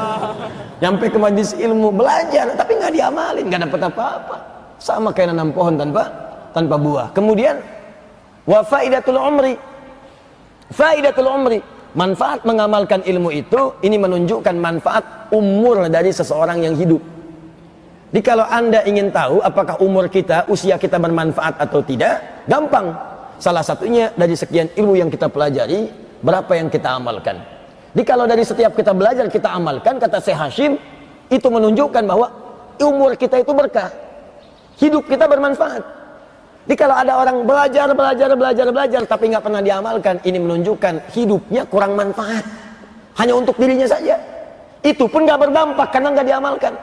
Nyampe ke majelis ilmu, belajar, tapi nggak diamalin, nggak dapat apa-apa. Sama kayak nanam pohon tanpa buah. Kemudian wa faidatul umri. Faidatul umri, manfaat mengamalkan ilmu itu, ini menunjukkan manfaat umur dari seseorang yang hidup. Jadi kalau Anda ingin tahu apakah umur kita, usia kita bermanfaat atau tidak, gampang. Salah satunya dari sekian ilmu yang kita pelajari, berapa yang kita amalkan. Jadi kalau dari setiap kita belajar, kita amalkan, kata Syekh Hashim, itu menunjukkan bahwa umur kita itu berkah. Hidup kita bermanfaat. Jadi kalau ada orang belajar tapi nggak pernah diamalkan, ini menunjukkan hidupnya kurang manfaat, hanya untuk dirinya saja. Itu pun nggak berdampak karena nggak diamalkan.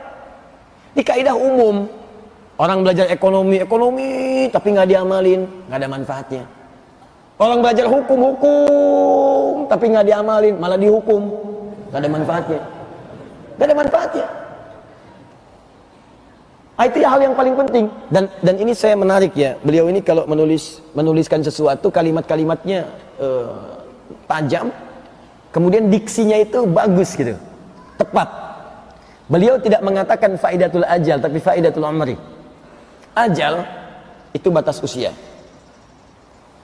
Di kaidah umum, orang belajar ekonomi tapi nggak diamalin, nggak ada manfaatnya. Orang belajar hukum tapi nggak diamalin, malah dihukum, nggak ada manfaatnya, nggak ada manfaatnya. Itu hal yang paling penting, dan ini saya menarik ya, beliau ini kalau menuliskan sesuatu, kalimat-kalimatnya tajam, kemudian diksinya itu bagus gitu, tepat. Beliau tidak mengatakan faidatul ajal, tapi faidatul umri. Ajal itu batas usia,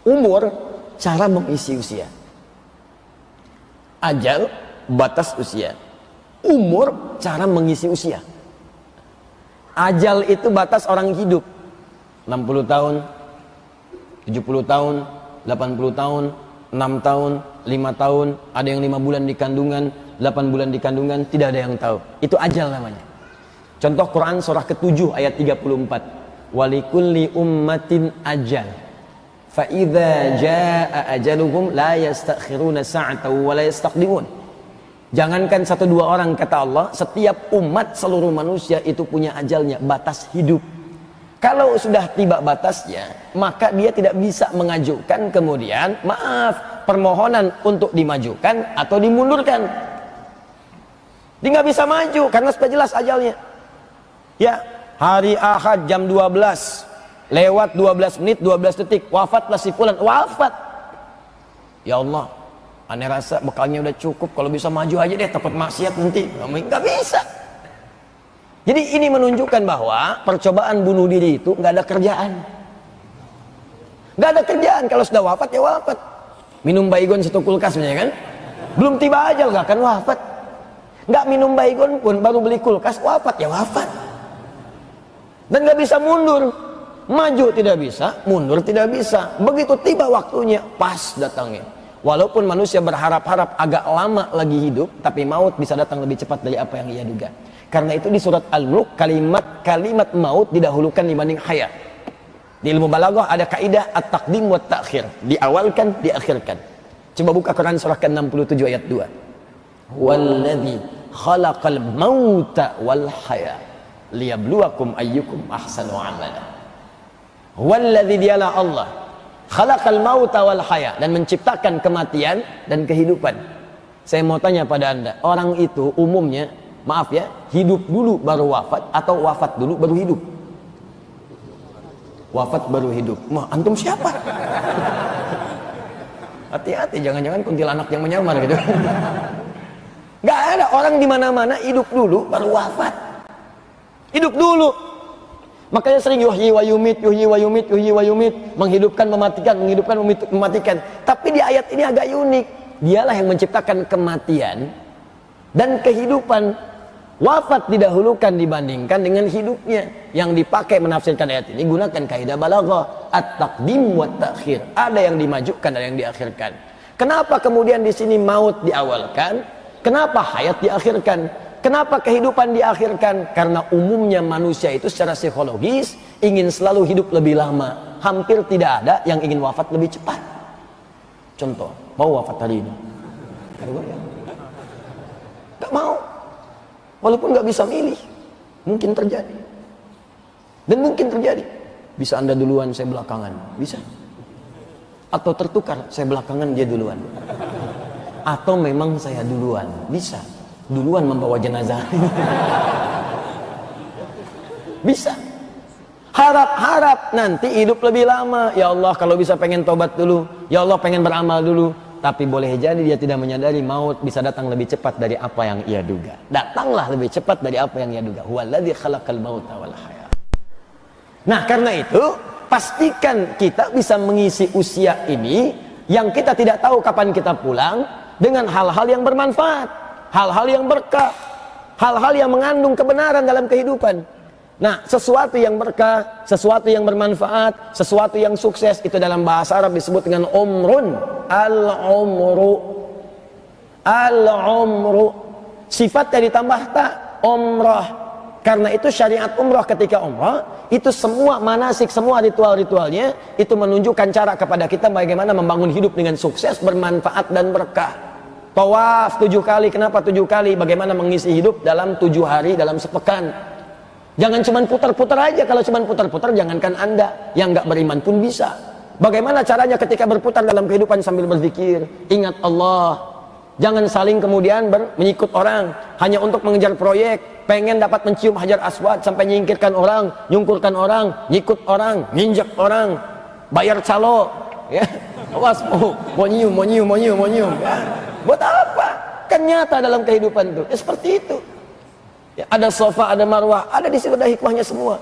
umur cara mengisi usia. Ajal batas usia, umur cara mengisi usia. Ajal itu batas orang hidup, 60 tahun, 70 tahun, 80 tahun, 6 tahun, 5 tahun, ada yang 5 bulan di kandungan, 8 bulan di kandungan, tidak ada yang tahu. Itu ajal namanya. Contoh Quran surah ke-7 ayat 34. Walikulli ummatin ajal. Fa idza jaa ajaluhum la yastakhiruna sa'atan wa la yastaqdimun. Jangankan 1-2 orang, kata Allah, setiap umat seluruh manusia itu punya ajalnya, batas hidup. Kalau sudah tiba batasnya, maka dia tidak bisa mengajukan kemudian permohonan untuk dimajukan atau dimundurkan. Dia nggak bisa maju karena sudah jelas ajalnya. Ya, hari Ahad jam 12 lewat 12 menit 12 detik wafatlah si fulan, wafat. Ya Allah, aneh rasa bekalnya udah cukup, kalau bisa maju aja deh, takut maksiat nanti. Nggak bisa. Jadi ini menunjukkan bahwa percobaan bunuh diri itu nggak ada kerjaan. Nggak ada kerjaan, kalau sudah wafat ya wafat. Minum baygon 1 kulkas misalnya kan, belum tiba ajal nggak akan wafat. Nggak minum baygon pun baru beli kulkas wafat ya wafat. Dan nggak bisa mundur, maju tidak bisa, mundur tidak bisa. Begitu tiba waktunya, pas datangnya. Walaupun manusia berharap-harap agak lama lagi hidup, tapi maut bisa datang lebih cepat dari apa yang ia duga. Karena itu di surat Al-Mulk kalimat maut didahulukan dibanding hayat. Di ilmu balaghah ada kaidah at-taqdim wa at-ta'khir, diawalkan, diakhirkan. Coba buka Quran surah ke-67 ayat 2. Walladzi khalaqal mauta wal haya liyabluwakum ayyukum ahsanu amala. Walladzi dialah Allah khalaqal mauta wal haya, dan menciptakan kematian dan kehidupan. Saya mau tanya pada Anda, orang itu umumnya, maaf ya, hidup dulu baru wafat atau wafat dulu baru hidup? Wafat baru hidup. Antum siapa? Hati-hati, jangan-jangan kuntilanak yang menyamar gitu. Gak ada orang di mana-mana hidup dulu baru wafat. Hidup dulu. Makanya sering yuhyi wa yumit, yuhyi wa yumit, yuhyi wa yumit, menghidupkan, mematikan, menghidupkan, mematikan. Tapi di ayat ini agak unik. Dialah yang menciptakan kematian dan kehidupan. Wafat didahulukan dibandingkan dengan hidupnya. Yang dipakai menafsirkan ayat ini gunakan kaidah balaghah, at-taqdim wa at-ta'khir. Ada yang dimajukan, ada yang diakhirkan. Kenapa kemudian di sini maut diawalkan? Kenapa hayat diakhirkan? Kenapa kehidupan diakhirkan? Karena umumnya manusia itu secara psikologis ingin selalu hidup lebih lama. Hampir tidak ada yang ingin wafat lebih cepat. Contoh, mau wafat hari ini? Gak mau. Walaupun gak bisa milih, mungkin terjadi. Dan mungkin terjadi. Bisa Anda duluan, saya belakangan. Bisa. Atau tertukar, saya belakangan, dia duluan. Atau memang saya duluan. Bisa. Duluan membawa jenazah. Bisa. Harap-harap nanti hidup lebih lama. Ya Allah, kalau bisa pengen tobat dulu. Ya Allah, pengen beramal dulu. Tapi boleh jadi dia tidak menyadari maut bisa datang lebih cepat dari apa yang ia duga. Datanglah lebih cepat dari apa yang ia duga. Huwaladzi khalaqal mauta wal hayat. Nah, karena itu pastikan kita bisa mengisi usia ini yang kita tidak tahu kapan kita pulang dengan hal-hal yang bermanfaat, hal-hal yang berkah, hal-hal yang mengandung kebenaran dalam kehidupan. Nah, sesuatu yang berkah, sesuatu yang bermanfaat, sesuatu yang sukses itu dalam bahasa Arab disebut dengan umrun. Al-umru. Al-umru. Sifatnya ditambah tak, umrah. Karena itu syariat umrah ketika umrah, itu semua manasik, semua ritual-ritualnya itu menunjukkan cara kepada kita bagaimana membangun hidup dengan sukses, bermanfaat dan berkah. Tawaf 7 kali, kenapa 7 kali? Bagaimana mengisi hidup dalam 7 hari, dalam sepekan. Jangan cuma putar-putar aja. Kalau cuma putar-putar, jangankan Anda yang nggak beriman pun bisa. Bagaimana caranya ketika berputar dalam kehidupan sambil berzikir, ingat Allah. Jangan saling kemudian mengikut orang hanya untuk mengejar proyek, pengen dapat mencium hajar aswad sampai nyingkirkan orang, nyungkurkan orang, nyikut orang, nginjak orang, bayar calo, ya. Awas, mau nyium. Ya. Buat apa? Kan nyata dalam kehidupan itu. Ya, seperti itu. Ya, ada sofa, ada marwah, ada di situ, ada hikmahnya semua.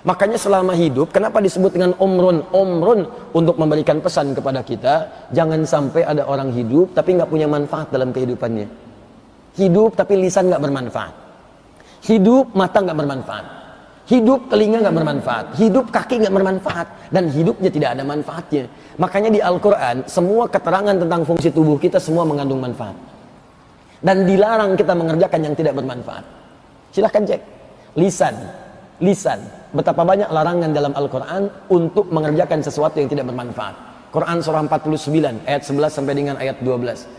Makanya selama hidup, kenapa disebut dengan umrun? Umrun untuk memberikan pesan kepada kita, jangan sampai ada orang hidup tapi nggak punya manfaat dalam kehidupannya. Hidup tapi lisan nggak bermanfaat. Hidup mata nggak bermanfaat. Hidup telinga nggak bermanfaat. Hidup kaki nggak bermanfaat. Dan hidupnya tidak ada manfaatnya. Makanya di Al-Quran, semua keterangan tentang fungsi tubuh kita semua mengandung manfaat. Dan dilarang kita mengerjakan yang tidak bermanfaat. Silahkan cek. Lisan. Betapa banyak larangan dalam Al-Quran untuk mengerjakan sesuatu yang tidak bermanfaat. Quran surah 49 ayat 11 sampai dengan ayat 12.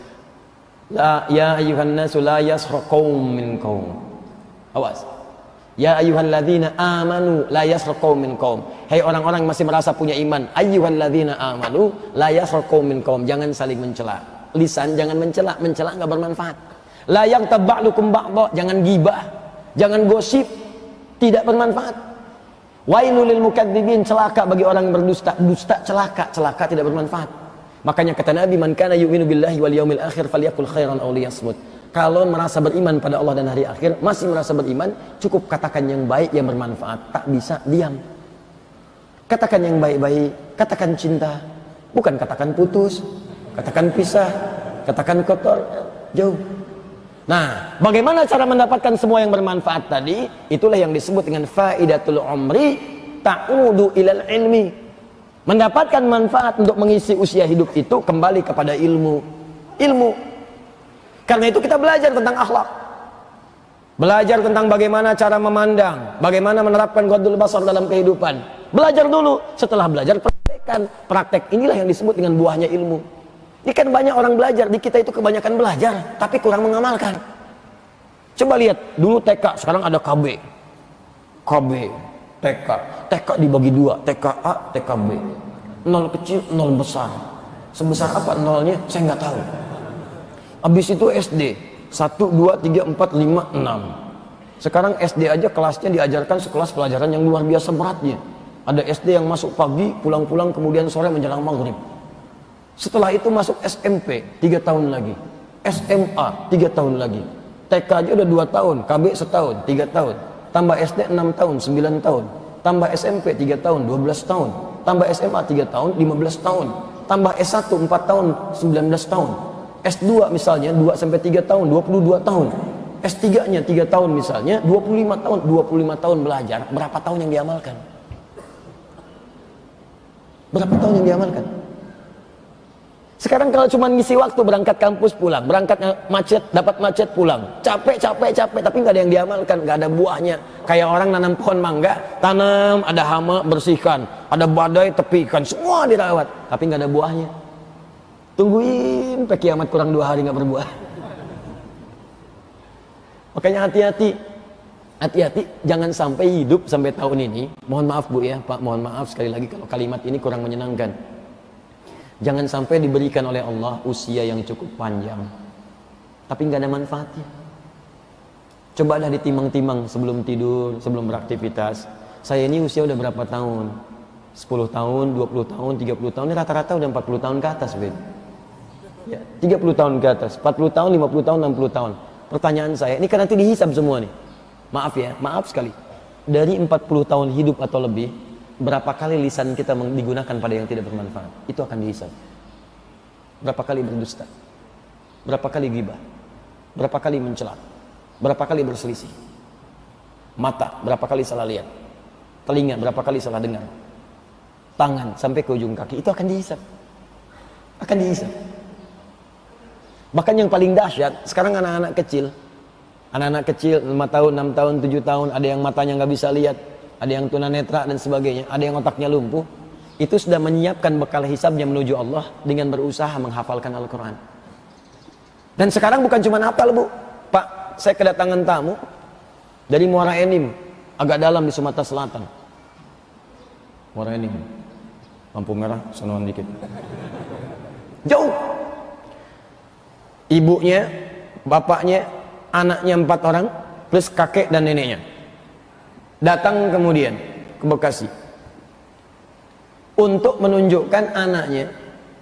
Ya ayyuhan nasu la yaskhar qaum min qaum. Awas. Ya ayyuhalladzina amanu la yaskhar qaum min qaum. Hai orang-orang yang masih merasa punya iman, ayyuhalladzina amanu la yaskhar qaum min qaum. Jangan saling mencela. Lisan jangan mencela enggak bermanfaat. La yaghtab ba'dukum ba'dha, jangan gibah, jangan gosip, tidak bermanfaat. Wailul lil mukadzibin, celaka bagi orang yang berdusta. Dusta celaka tidak bermanfaat. Makanya kata Nabi, man kana yu'minu billahi wal yaumil akhir falyakul khairan aw liyasmut. Kalau merasa beriman pada Allah dan hari akhir, masih merasa beriman, cukup katakan yang baik yang bermanfaat. Tak bisa diam. Katakan yang baik-baik, katakan cinta, bukan katakan putus, katakan pisah, katakan kotor, jauh. Nah, bagaimana cara mendapatkan semua yang bermanfaat tadi? Itulah yang disebut dengan faidatul umri ta'udu ilal ilmi. Mendapatkan manfaat untuk mengisi usia hidup itu kembali kepada ilmu. Karena itu kita belajar tentang akhlak. Belajar tentang bagaimana cara memandang, bagaimana menerapkan ghadul basar dalam kehidupan. Belajar dulu, setelah belajar praktekkan. Praktek inilah yang disebut dengan buahnya ilmu. Ini kan banyak orang belajar, di kita itu kebanyakan belajar, tapi kurang mengamalkan. Coba lihat, dulu TK, sekarang ada KB, TK. TK dibagi 2, TKA, TKB. 0 kecil, 0 besar. Sebesar apa nolnya? Saya nggak tahu. Habis itu SD, 1, 2, 3, 4, 5, 6. Sekarang SD aja kelasnya diajarkan sekelas pelajaran yang luar biasa beratnya. Ada SD yang masuk pagi, pulang-pulang kemudian sore menjelang maghrib. Setelah itu masuk SMP 3 tahun lagi, SMA 3 tahun lagi, TK aja udah 2 tahun, KB setahun 3 tahun, tambah SD 6 tahun 9 tahun, tambah SMP 3 tahun 12 tahun, tambah SMA 3 tahun 15 tahun, tambah S1 4 tahun 19 tahun, S2 misalnya 2 sampai 3 tahun 22 tahun, S3 nya 3 tahun misalnya 25 tahun. 25 tahun belajar, berapa tahun yang diamalkan? Berapa tahun yang diamalkan? Sekarang kalau cuma ngisi waktu, berangkat kampus pulang, berangkat macet, dapat macet pulang, capek, tapi nggak ada yang diamalkan, nggak ada buahnya. Kayak orang nanam pohon mangga, tanam, ada hama bersihkan, ada badai tepikan, semua dirawat, tapi nggak ada buahnya. Tungguin sampai kiamat kurang 2 hari nggak berbuah. Makanya hati-hati, jangan sampai hidup sampai tahun ini. Mohon maaf Bu ya, Pak, mohon maaf sekali lagi kalau kalimat ini kurang menyenangkan. Jangan sampai diberikan oleh Allah usia yang cukup panjang, tapi nggak ada manfaatnya. Cobalah ditimang-timang sebelum tidur, sebelum beraktivitas. Saya ini usia udah berapa tahun? 10 tahun, 20 tahun, 30 tahun, ini rata-rata udah 40 tahun ke atas, Ben. Ya, 30 tahun ke atas, 40 tahun, 50 tahun, 60 tahun. Pertanyaan saya, ini kan nanti dihisab semua nih. Maaf ya, maaf sekali. Dari 40 tahun hidup atau lebih, berapa kali lisan kita digunakan pada yang tidak bermanfaat? Itu akan dihisab. Berapa kali berdusta? Berapa kali ghibah? Berapa kali mencela? Berapa kali berselisih? Mata, berapa kali salah lihat? Telinga, berapa kali salah dengar? Tangan, sampai ke ujung kaki, itu akan dihisab. Akan dihisab. Bahkan yang paling dahsyat, sekarang anak-anak kecil, 5 tahun, 6 tahun, 7 tahun, ada yang matanya nggak bisa lihat, ada yang tunanetra dan sebagainya, ada yang otaknya lumpuh, itu sudah menyiapkan bekal hisabnya menuju Allah dengan berusaha menghafalkan Al-Quran. Dan sekarang bukan cuma hafal, Bu. Pak, saya kedatangan tamu dari Muara Enim, agak dalam di Sumatera Selatan. Muara Enim, lampu merah, sonoan dikit. Jauh. Ibunya, bapaknya, anaknya 4 orang, plus kakek dan neneknya. Datang kemudian ke Bekasi untuk menunjukkan anaknya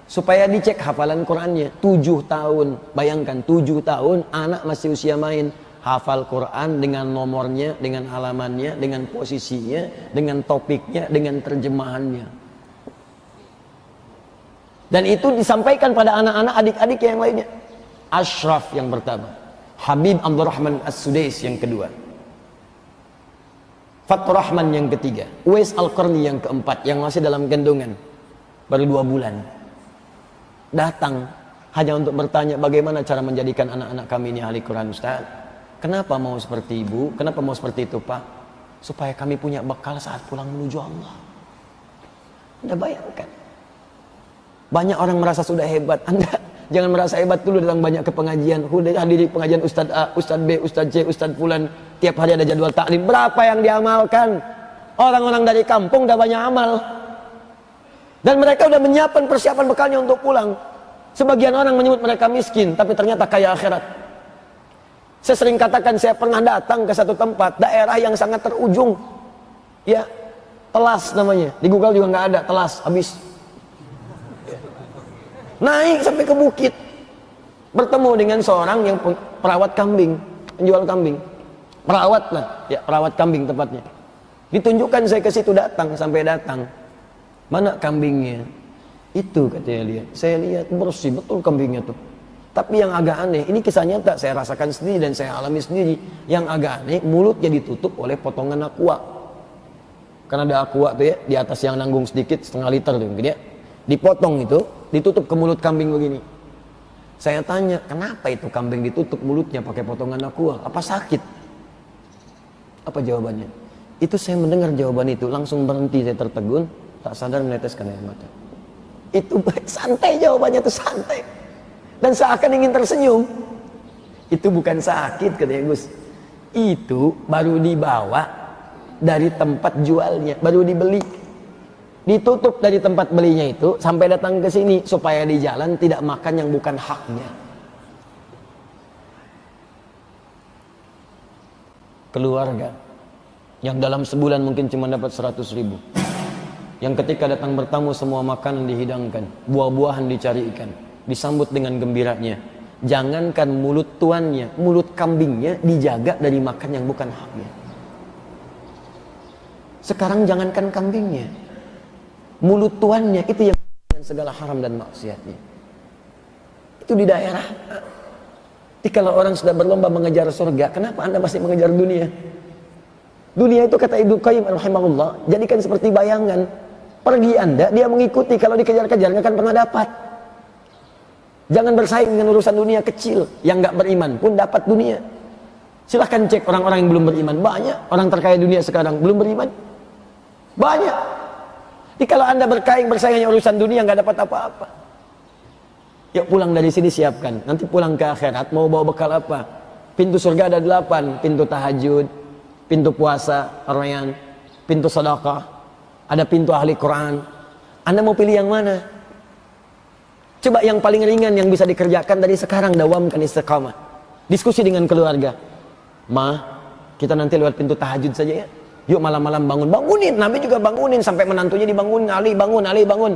supaya dicek hafalan Qurannya. 7 tahun, bayangkan 7 tahun anak masih usia main, hafal Quran dengan nomornya, dengan halamannya, dengan posisinya, dengan topiknya, dengan terjemahannya. Dan itu disampaikan pada anak-anak, adik-adik yang lainnya. Ashraf yang pertama, Habib Abdurrahman As-Sudais yang kedua, Fathur Rahman yang ketiga, Uwais Al-Qarni yang keempat, yang masih dalam kandungan baru 2 bulan. Datang hanya untuk bertanya bagaimana cara menjadikan anak-anak kami ini ahli Quran, Ustaz. Kenapa mau seperti ibu? Kenapa mau seperti itu, Pak? Supaya kami punya bekal saat pulang menuju Allah. Anda bayangkan, banyak orang merasa sudah hebat. Anda jangan merasa hebat dulu datang banyak ke pengajian. Hadiri pengajian Ustaz A, Ustaz B, Ustaz C, Ustaz Fulan. Tiap hari ada jadwal taklim. Berapa yang diamalkan? Orang-orang dari kampung udah banyak amal. Dan mereka udah menyiapkan persiapan bekalnya untuk pulang. Sebagian orang menyebut mereka miskin, tapi ternyata kaya akhirat. Saya sering katakan, saya pernah datang ke satu tempat, daerah yang sangat terujung. Ya, Telas namanya. Di Google juga nggak ada, Telas, habis. Naik sampai ke bukit, bertemu dengan seorang yang perawat kambing, penjual kambing, perawat lah, ya perawat kambing tepatnya. Ditunjukkan saya ke situ, sampai datang. Mana kambingnya? Itu katanya lihat. Saya lihat bersih betul kambingnya tuh. Tapi yang agak aneh, ini kisah nyata, saya rasakan sendiri dan saya alami sendiri. Yang agak aneh, mulutnya ditutup oleh potongan aqua. Karena ada aqua tuh ya, di atas yang nanggung sedikit, 1/2 liter tuh mungkin ya. Dipotong itu, ditutup ke mulut kambing begini. Saya tanya, kenapa itu kambing ditutup mulutnya pakai potongan aqua? Apa sakit? Apa jawabannya? Itu saya mendengar jawaban itu, langsung berhenti, saya tertegun, tak sadar meneteskan air mata. Itu santai jawabannya, itu santai. Dan seakan ingin tersenyum. Itu bukan sakit, katanya Gus. Itu baru dibawa dari tempat jualnya, baru dibeli. Ditutup dari tempat belinya itu sampai datang ke sini supaya di jalan tidak makan yang bukan haknya. Keluarga yang dalam sebulan mungkin cuma dapat 100.000, yang ketika datang bertamu semua makanan dihidangkan, buah-buahan dicarikan, disambut dengan gembiranya. Jangankan mulut tuannya, mulut kambingnya dijaga dari makan yang bukan haknya. Sekarang jangankan kambingnya, mulut tuannya itu yang segala haram dan maksiatnya. Itu di daerah. Jadi kalau orang sudah berlomba mengejar surga, kenapa Anda masih mengejar dunia? Dunia itu kata Ibnu Qayyim rahimahullah, jadikan seperti bayangan. Pergi Anda, dia mengikuti, kalau dikejar-kejar nggak akan pernah dapat. Jangan bersaing dengan urusan dunia kecil. Yang nggak beriman pun dapat dunia. Silahkan cek orang-orang yang belum beriman. Banyak orang terkaya dunia sekarang belum beriman. Banyak. Jadi kalau anda bersaing hanya urusan dunia, nggak dapat apa-apa. Yuk pulang dari sini, siapkan. Nanti pulang ke akhirat mau bawa bekal apa? Pintu surga ada 8. Pintu tahajud, pintu puasa, rayyan, pintu sedekah, ada pintu ahli Quran. Anda mau pilih yang mana? Coba yang paling ringan yang bisa dikerjakan dari sekarang, dawamkan istiqamah. Diskusi dengan keluarga. Ma, kita nanti lewat pintu tahajud saja ya. Yuk malam-malam bangunin. Nabi juga bangunin sampai menantunya dibangun. Ali bangun.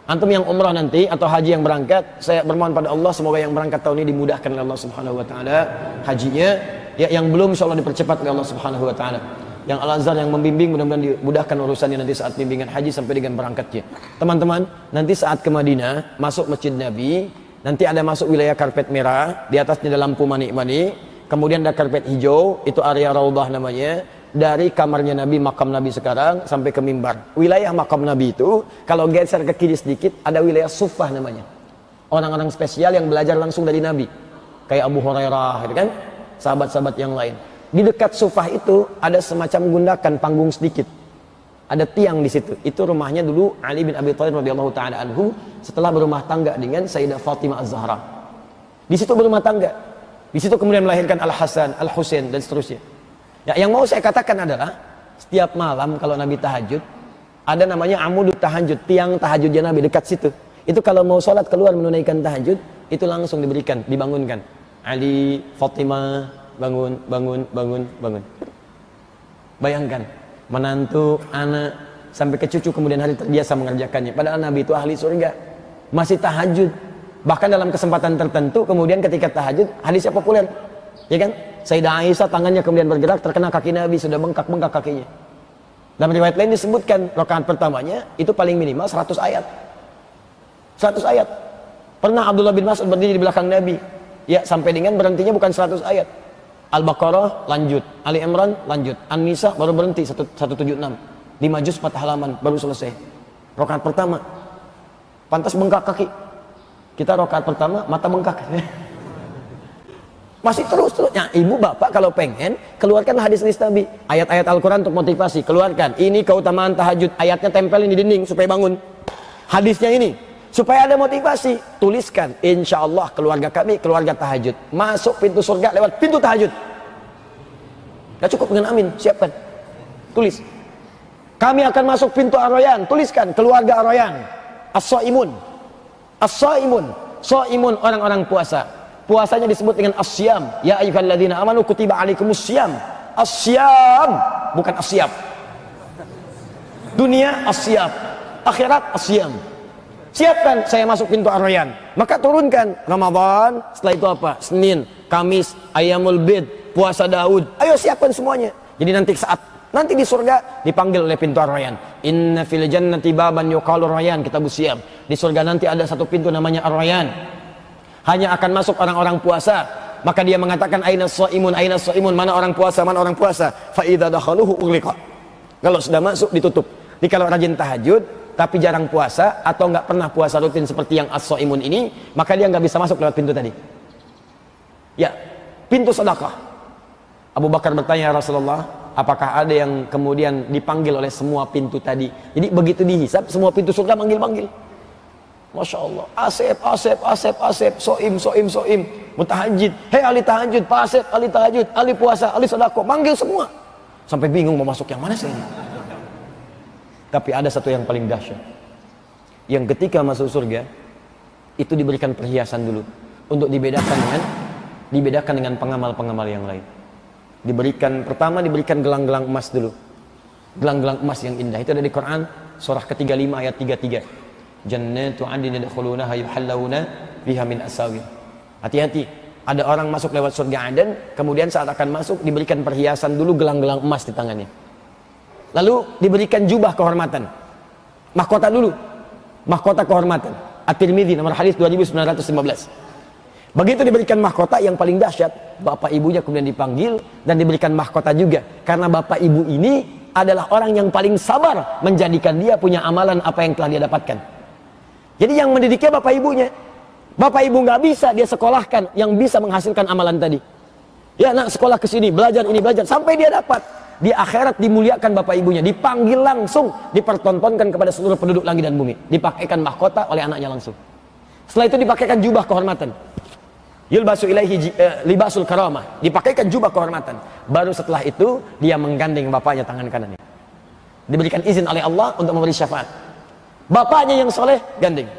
Antum yang umrah nanti atau haji yang berangkat, saya bermohon pada Allah semoga yang berangkat tahun ini dimudahkan oleh Allah Subhanahu wa taala hajinya. Ya, yang belum insyaallah dipercepat oleh Allah Subhanahu wa taala. Yang Al-Azhar yang membimbing mudah-mudahan dimudahkan urusannya nanti saat bimbingan haji sampai dengan berangkatnya. Teman-teman, nanti saat ke Madinah, masuk Masjid Nabi, nanti ada masuk wilayah karpet merah, di atasnya ada lampu manik-manik, kemudian ada karpet hijau, itu area Raudhah namanya. Dari kamarnya Nabi, makam Nabi sekarang sampai ke mimbar. Wilayah makam Nabi itu kalau geser ke kiri sedikit ada wilayah Suffah namanya. Orang-orang spesial yang belajar langsung dari Nabi. Kayak Abu Hurairah gitu kan, sahabat-sahabat yang lain. Di dekat Suffah itu ada semacam gundakan panggung sedikit. Ada tiang di situ. Itu rumahnya dulu Ali bin Abi Thalib radhiyallahu taala anhu setelah berumah tangga dengan Sayyidah Fatimah Az-Zahra. Di situ berumah tangga. Di situ kemudian melahirkan Al-Hasan, Al-Husain dan seterusnya. Ya, yang mau saya katakan adalah setiap malam kalau Nabi tahajud ada namanya amudut tahajud, tiang tahajudnya Nabi dekat situ. Itu kalau mau sholat keluar menunaikan tahajud itu langsung diberikan, dibangunkan. Ali, Fatimah, bangun. Bayangkan menantu, anak sampai ke cucu kemudian hari terbiasa mengerjakannya. Padahal Nabi itu ahli surga, masih tahajud. Bahkan dalam kesempatan tertentu kemudian ketika tahajud hadisnya populer, ya kan? Sayyidah Aisyah tangannya kemudian bergerak terkena kaki Nabi, sudah bengkak kakkinya. Dalam riwayat lain disebutkan rakaat pertamanya itu paling minimal 100 ayat. 100 ayat. Pernah Abdullah bin Mas'ud berdiri di belakang Nabi. Ya, sampai dengan berhentinya bukan 100 ayat. Al-Baqarah lanjut, Ali Imran lanjut, An-Nisa baru berhenti 176. 5 juz 4 halaman baru selesai. Rakaat pertama. Pantas bengkak kaki. Kita rakaat pertama mata bengkak. Masih terus. Nah, ibu bapak kalau pengen keluarkan hadis-hadis Nabi, ayat-ayat Al-Quran untuk motivasi, keluarkan. Ini keutamaan tahajud, ayatnya tempelin di dinding supaya bangun. Hadisnya ini supaya ada motivasi, tuliskan. Insya Allah keluarga kami keluarga tahajud, masuk pintu surga lewat pintu tahajud. Gak cukup dengan amin, siapkan, tulis. Kami akan masuk pintu Ar-Rayyan, tuliskan keluarga Ar-Rayyan. As-Shaimun, Shaimun orang-orang puasa. Puasanya disebut dengan as-syam. Ya ayyuhalladzina amanu kutiba alaikumussyam. As-syam, bukan as-syab. Dunia as-syab, akhirat as-syam. Siapkan saya masuk pintu Ar-Rayyan. Maka turunkan Ramadan, setelah itu apa? Senin, Kamis, Ayyamul Bid, puasa Daud. Ayo siapkan semuanya. Jadi nanti di surga dipanggil oleh pintu Ar-Rayyan. Inna fil jannati baban yuqalu Ar-Rayyan, kitabus syiyam. Di surga nanti ada satu pintu namanya Ar-Rayyan. Hanya akan masuk orang-orang puasa. Maka dia mengatakan aina shaimun, mana orang puasa, fa idza dakhaluhu ughliqa. Kalau sudah masuk ditutup. Jadi kalau rajin tahajud tapi jarang puasa atau nggak pernah puasa rutin seperti yang as-shaimun ini, maka dia nggak bisa masuk lewat pintu tadi. Ya, pintu sedekah. Abu Bakar bertanya, ya Rasulullah, apakah ada yang kemudian dipanggil oleh semua pintu tadi? Jadi begitu dihisab semua pintu surga manggil-manggil. Masya Allah, Asep, soim, mutahajid, hei ahli tahajud, Pak Asep, ahli tahajud, ahli puasa, ahli sedekah, manggil semua. Sampai bingung mau masuk yang mana sih ini. Tapi ada satu yang paling dahsyat. Yang ketika masuk surga, itu diberikan perhiasan dulu. Untuk dibedakan dengan pengamal-pengamal yang lain. Pertama diberikan gelang-gelang emas dulu. Gelang-gelang emas yang indah. Itu ada di Quran, surah ke-35 ayat 33. Jannatu 'adnin yadkhulunaha yuhallawna fiha min asawir. Hati-hati, ada orang masuk lewat surga Aden, kemudian saat akan masuk diberikan perhiasan dulu, gelang-gelang emas di tangannya. Lalu diberikan jubah kehormatan. Mahkota dulu. Mahkota kehormatan. At-Tirmidzi nomor hadis 2915. Begitu diberikan mahkota, yang paling dahsyat, bapak ibunya kemudian dipanggil dan diberikan mahkota juga. Karena bapak ibu ini adalah orang yang paling sabar menjadikan dia punya amalan apa yang telah dia dapatkan. Jadi yang mendidiknya bapak ibunya. Bapak ibu nggak bisa dia sekolahkan yang bisa menghasilkan amalan tadi. Ya nak sekolah ke sini, belajar ini belajar sampai dia dapat. Di akhirat dimuliakan bapak ibunya, dipanggil langsung, dipertontonkan kepada seluruh penduduk langit dan bumi, dipakaikan mahkota oleh anaknya langsung. Setelah itu dipakaikan jubah kehormatan. Yulbasu ilaihi libasul karamah, dipakaikan jubah kehormatan. Baru setelah itu dia menggandeng bapaknya tangan kanannya. Diberikan izin oleh Allah untuk memberi syafaat. Bapaknya yang soleh gandeng,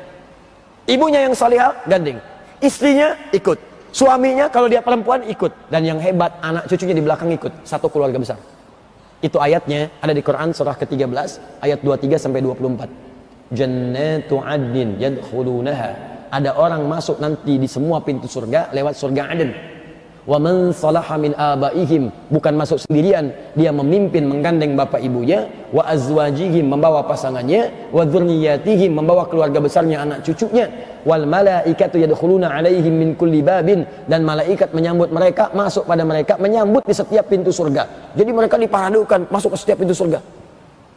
ibunya yang salihah gandeng, istrinya ikut, suaminya kalau dia perempuan ikut, dan yang hebat anak cucunya di belakang ikut, satu keluarga besar. Itu ayatnya ada di Quran surah ke-13 ayat 23 sampai 24. Jannatu 'adnin yadkhulunaha. Ada orang masuk nanti di semua pintu surga lewat surga Aden. Wa man salaha min abaihim, bukan masuk sendirian, dia memimpin menggandeng bapak ibunya, wa azwajihim membawa pasangannya, wa dzurriyyatihim membawa keluarga besarnya anak cucunya, wal malaikatu yadkhuluna alaihim min kulli babin, dan malaikat menyambut mereka, masuk pada mereka, menyambut di setiap pintu surga. Jadi mereka diparadukan masuk ke setiap pintu surga.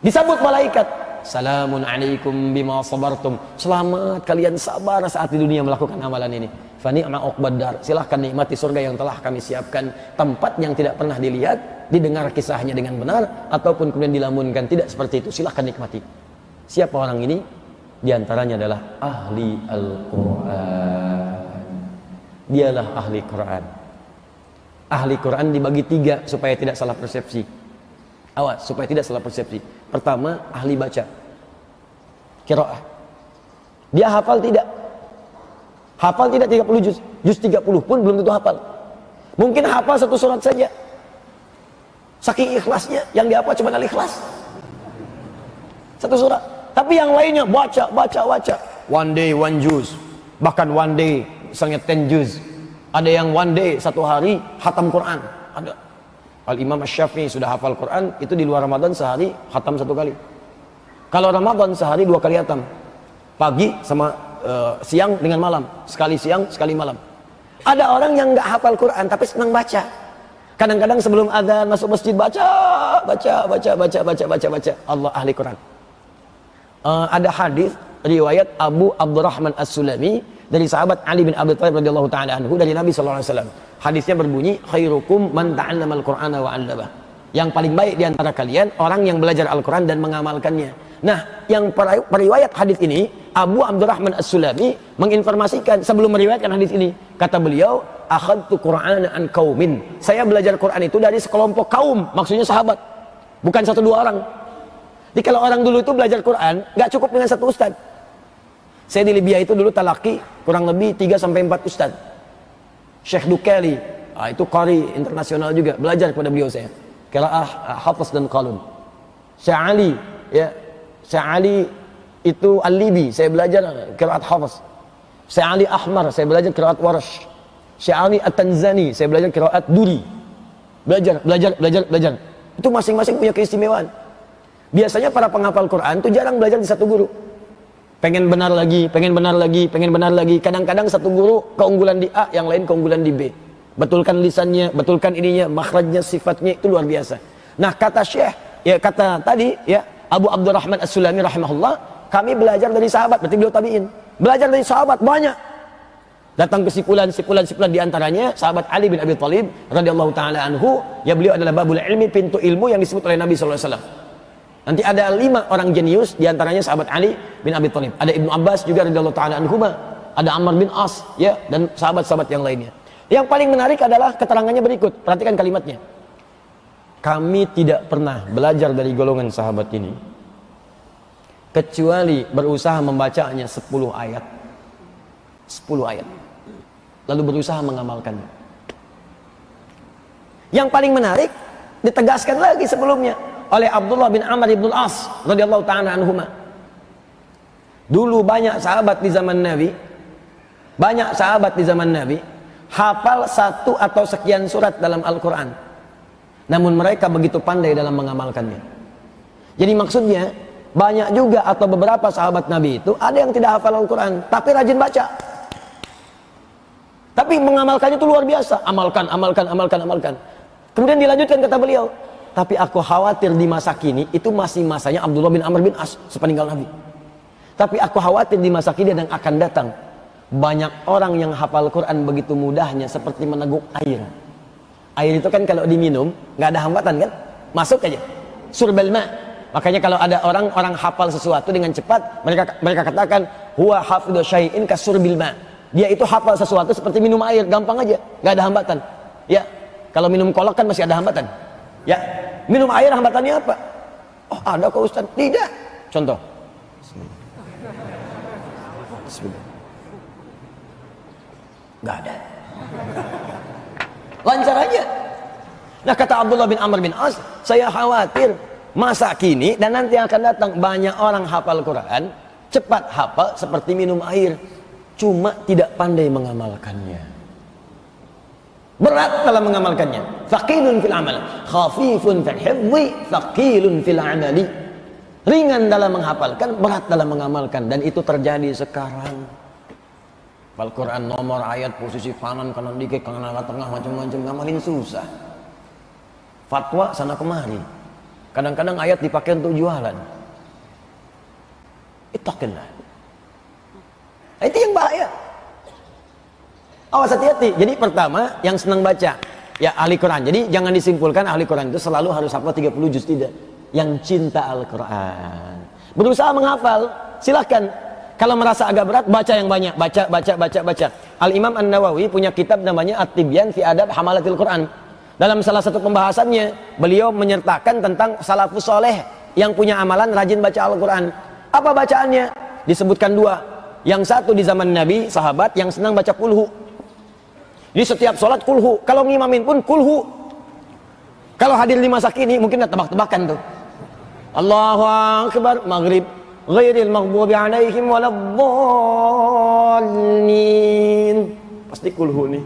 Disambut malaikat, salamun alaikum bima sabartum, selamat kalian sabar saat di dunia melakukan amalan ini. Fa ni'ma uqbad dar, silahkan nikmati surga yang telah kami siapkan, tempat yang tidak pernah dilihat, didengar kisahnya dengan benar ataupun kemudian dilamunkan tidak seperti itu, silahkan nikmati. Siapa orang ini? Di antaranya adalah ahli Al-Quran. Dialah ahli Quran. Ahli Quran dibagi tiga supaya tidak salah persepsi. Awas, supaya tidak salah persepsi. Pertama, ahli baca, qiraah. Dia hafal tidak? Hafal tidak 30 juz. Juz 30 pun belum tentu hafal. Mungkin hafal satu surat saja. Saking ikhlasnya, yang dihafal cuma Al-Ikhlas. Satu surat. Tapi yang lainnya baca. One day one juz. Bahkan one day misalnya 10 juz. Ada yang one day satu hari khatam Quran. Ada. Al-Imam Asy-Syafi'i sudah hafal Quran, itu di luar Ramadan sehari khatam 1 kali. Kalau Ramadan sehari 2 kali khatam. Pagi sama siang dengan malam. Sekali siang, sekali malam. Ada orang yang nggak hafal Quran tapi senang baca. Kadang-kadang sebelum adzan masuk masjid baca. Allah ahli Quran. Ada hadis riwayat Abu Abdurrahman As-Sulami dari sahabat Ali bin Abi Thalib radhiyallahu taala anhu dari Nabi sallallahu alaihi wasallam. Hadisnya berbunyi, khairukum man ta'allamal Qur'ana wa 'allamah. Yang paling baik di antara kalian orang yang belajar Al-Qur'an dan mengamalkannya. Nah, yang periwayat hadis ini, Abu Abdurrahman As-Sulami menginformasikan sebelum meriwayatkan hadis ini, kata beliau, akhadtu Qur'ana an qaumin. Saya belajar Quran itu dari sekelompok kaum, maksudnya sahabat. Bukan 1-2 orang. Jadi kalau orang dulu itu belajar Quran, nggak cukup dengan 1 ustaz. Saya di Libya itu dulu talaki kurang lebih 3-4 ustaz. Syekh Dukali, itu qari internasional juga, belajar kepada beliau saya. Qiraah Hafiz dan Qalun. Syekh Ali, ya. Syekh Ali itu Al-Libi, saya belajar qiraat Hafiz. Syekh Ali Ahmar, saya belajar qiraat Warash. Syekh Ali At-Tanzani, saya belajar qiraat Duri. Belajar. Itu masing-masing punya keistimewaan. Biasanya para penghafal Quran itu jarang belajar di satu guru. Pengen benar lagi. Kadang-kadang satu guru keunggulan di A, yang lain keunggulan di B. Betulkan lisannya, betulkan ininya, makhrajnya, sifatnya, itu luar biasa. Nah, kata Syekh, ya kata tadi, ya Abu Abdurrahman As-Sulami rahimahullah, kami belajar dari sahabat, berarti beliau tabi'in. Belajar dari sahabat banyak. Datang kesimpulan di antaranya sahabat Ali bin Abi Thalib radhiyallahu taala anhu, ya beliau adalah babul ilmi, pintu ilmu yang disebut oleh Nabi sallallahu alaihi wasallam. Nanti ada 5 orang jenius, diantaranya sahabat Ali bin Abi Thalib. Ada Ibnu Abbas juga radhiyallahu taala anhuma. Ada Ammar bin As, ya, dan sahabat-sahabat yang lainnya. Yang paling menarik adalah keterangannya berikut. Perhatikan kalimatnya. Kami tidak pernah belajar dari golongan sahabat ini kecuali berusaha membacanya 10 ayat. 10 ayat. Lalu berusaha mengamalkannya. Yang paling menarik ditegaskan lagi sebelumnya oleh Abdullah bin Amr ibn Al-As radhiyallahu ta'ala anhuma. Dulu banyak sahabat di zaman Nabi, hafal 1 atau sekian surat dalam Al-Quran, namun mereka begitu pandai dalam mengamalkannya. Jadi maksudnya banyak juga atau beberapa sahabat Nabi itu ada yang tidak hafal Al-Quran tapi rajin baca, tapi mengamalkannya itu luar biasa. Amalkan. Kemudian dilanjutkan kata beliau, tapi aku khawatir di masa kini, itu masih masanya Abdullah bin Amr bin As sepeninggal Nabi. Tapi aku khawatir di masa kini dan akan datang, Banyak orang yang hafal Quran begitu mudahnya seperti meneguk air. Air itu kan kalau diminum nggak ada hambatan kan, masuk aja. Surbal ma. Makanya kalau ada orang hafal sesuatu dengan cepat, mereka katakan huwa hafidhu syai'in kasurbil ma. Dia itu hafal sesuatu seperti minum air, gampang aja, nggak ada hambatan. Ya, kalau minum kolak kan masih ada hambatan. Ya, minum air hambatannya apa? Oh, ada kok Ustaz? Tidak. Contoh. Bismillah. Nggak ada. Lancar aja. Nah, kata Abdullah bin Amr bin As, saya khawatir masa kini dan nanti akan datang banyak orang hafal Quran, cepat hafal seperti minum air, cuma tidak pandai mengamalkannya. Berat dalam mengamalkannya. Thaqilun fil amal, khafifun fil hifdhi, thaqilun fil amali. Ringan dalam menghafalkan, berat dalam mengamalkan, dan itu terjadi sekarang. Al-Quran nomor ayat posisi kanan dikit, kanan tengah macam-macam, ngamalin susah. Fatwa sana kemari. Kadang-kadang ayat dipakai untuk jualan. Ittaqillah. Itu yang bahaya. Awas hati-hati. Jadi pertama yang senang baca ya ahli Quran. Jadi jangan disimpulkan ahli Quran itu selalu harus hafal 30 juz, tidak. Yang cinta Al-Quran. Berusaha menghafal, silahkan. Kalau merasa agak berat, baca yang banyak, baca. Al-Imam An-Nawawi punya kitab namanya At-Tibyan fi Adab Hamalatil Quran. Dalam salah satu pembahasannya, beliau menyertakan tentang salafus soleh yang punya amalan rajin baca Al-Quran. Apa bacaannya? Disebutkan dua. Yang satu di zaman Nabi, sahabat yang senang baca kulhu. Di setiap sholat kulhu. Kalau ngimamin pun kulhu. Kalau hadir di masa kini, mungkin tebak-tebakan tuh. Allahu Akbar, maghrib. Ghairil maghdubi alaihim waladdallin. Pasti kulhu nih.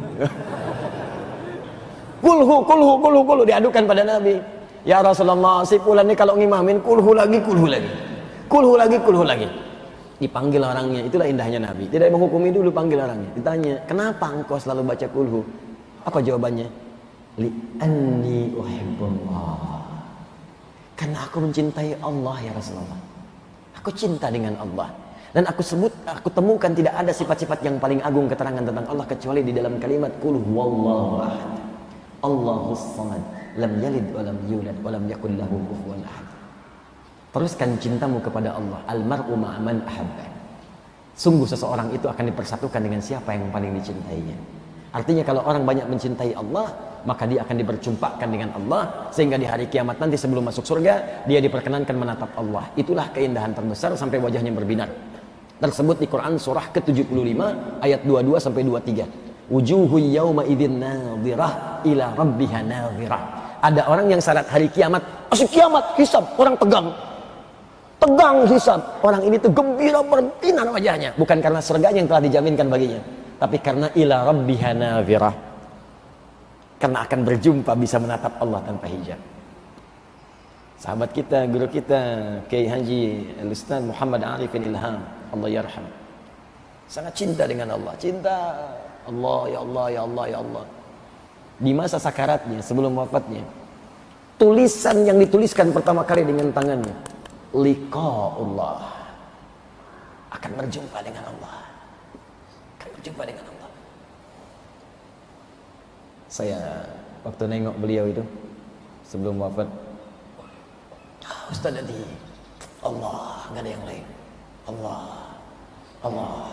kulhu diadukan pada Nabi. Ya Rasulullah, si fulan ini kalau ngimamin kulhu lagi. Dipanggil orangnya, itulah indahnya Nabi. Tidak menghukumi dulu, panggil orangnya. Ditanya, kenapa engkau selalu baca kulhu? Apa jawabannya? Li'anni uhibbullah. Karena aku mencintai Allah ya Rasulullah. Aku cinta dengan Allah. Dan aku temukan tidak ada sifat-sifat yang paling agung keterangan tentang Allah kecuali di dalam kalimat qul huwallahu ahad. Allahus samad, lam yalid wa lam yulad wa lam yakul lahu kufuwan ahad. Teruskan cintamu kepada Allah. Al-mar'u ma'a man ahabba. Sungguh seseorang itu akan dipersatukan dengan siapa yang paling dicintainya. Artinya kalau orang banyak mencintai Allah, maka dia akan diperjumpakan dengan Allah, sehingga di hari kiamat nanti sebelum masuk surga dia diperkenankan menatap Allah. Itulah keindahan terbesar sampai wajahnya berbinar. Tersebut di Quran surah ke-75 ayat 22 sampai 23. Wujuhu yawma idzin nadhirah ila rabbiha nadhirah. Ada orang yang syarat hari kiamat, masuk kiamat hisab, orang tegang hisab. Orang ini tuh gembira berbinar wajahnya, bukan karena surga yang telah dijaminkan baginya, tapi karena ila rabbiha nadhirah. Karena akan berjumpa, bisa menatap Allah tanpa hijab. Sahabat kita, guru kita, Kiai Haji Al-Ustaz Muhammad Arifin Ilham, Allah yarham, sangat cinta dengan Allah. Cinta Allah, ya Allah, ya Allah, ya Allah. Di masa sakaratnya, sebelum wafatnya, tulisan yang dituliskan pertama kali dengan tangannya, liqa'ullah, akan berjumpa dengan Allah. Akan berjumpa dengan Allah. Saya waktu nengok beliau itu sebelum wafat, Ustaz tadi Allah, nggak ada yang lain. Allah,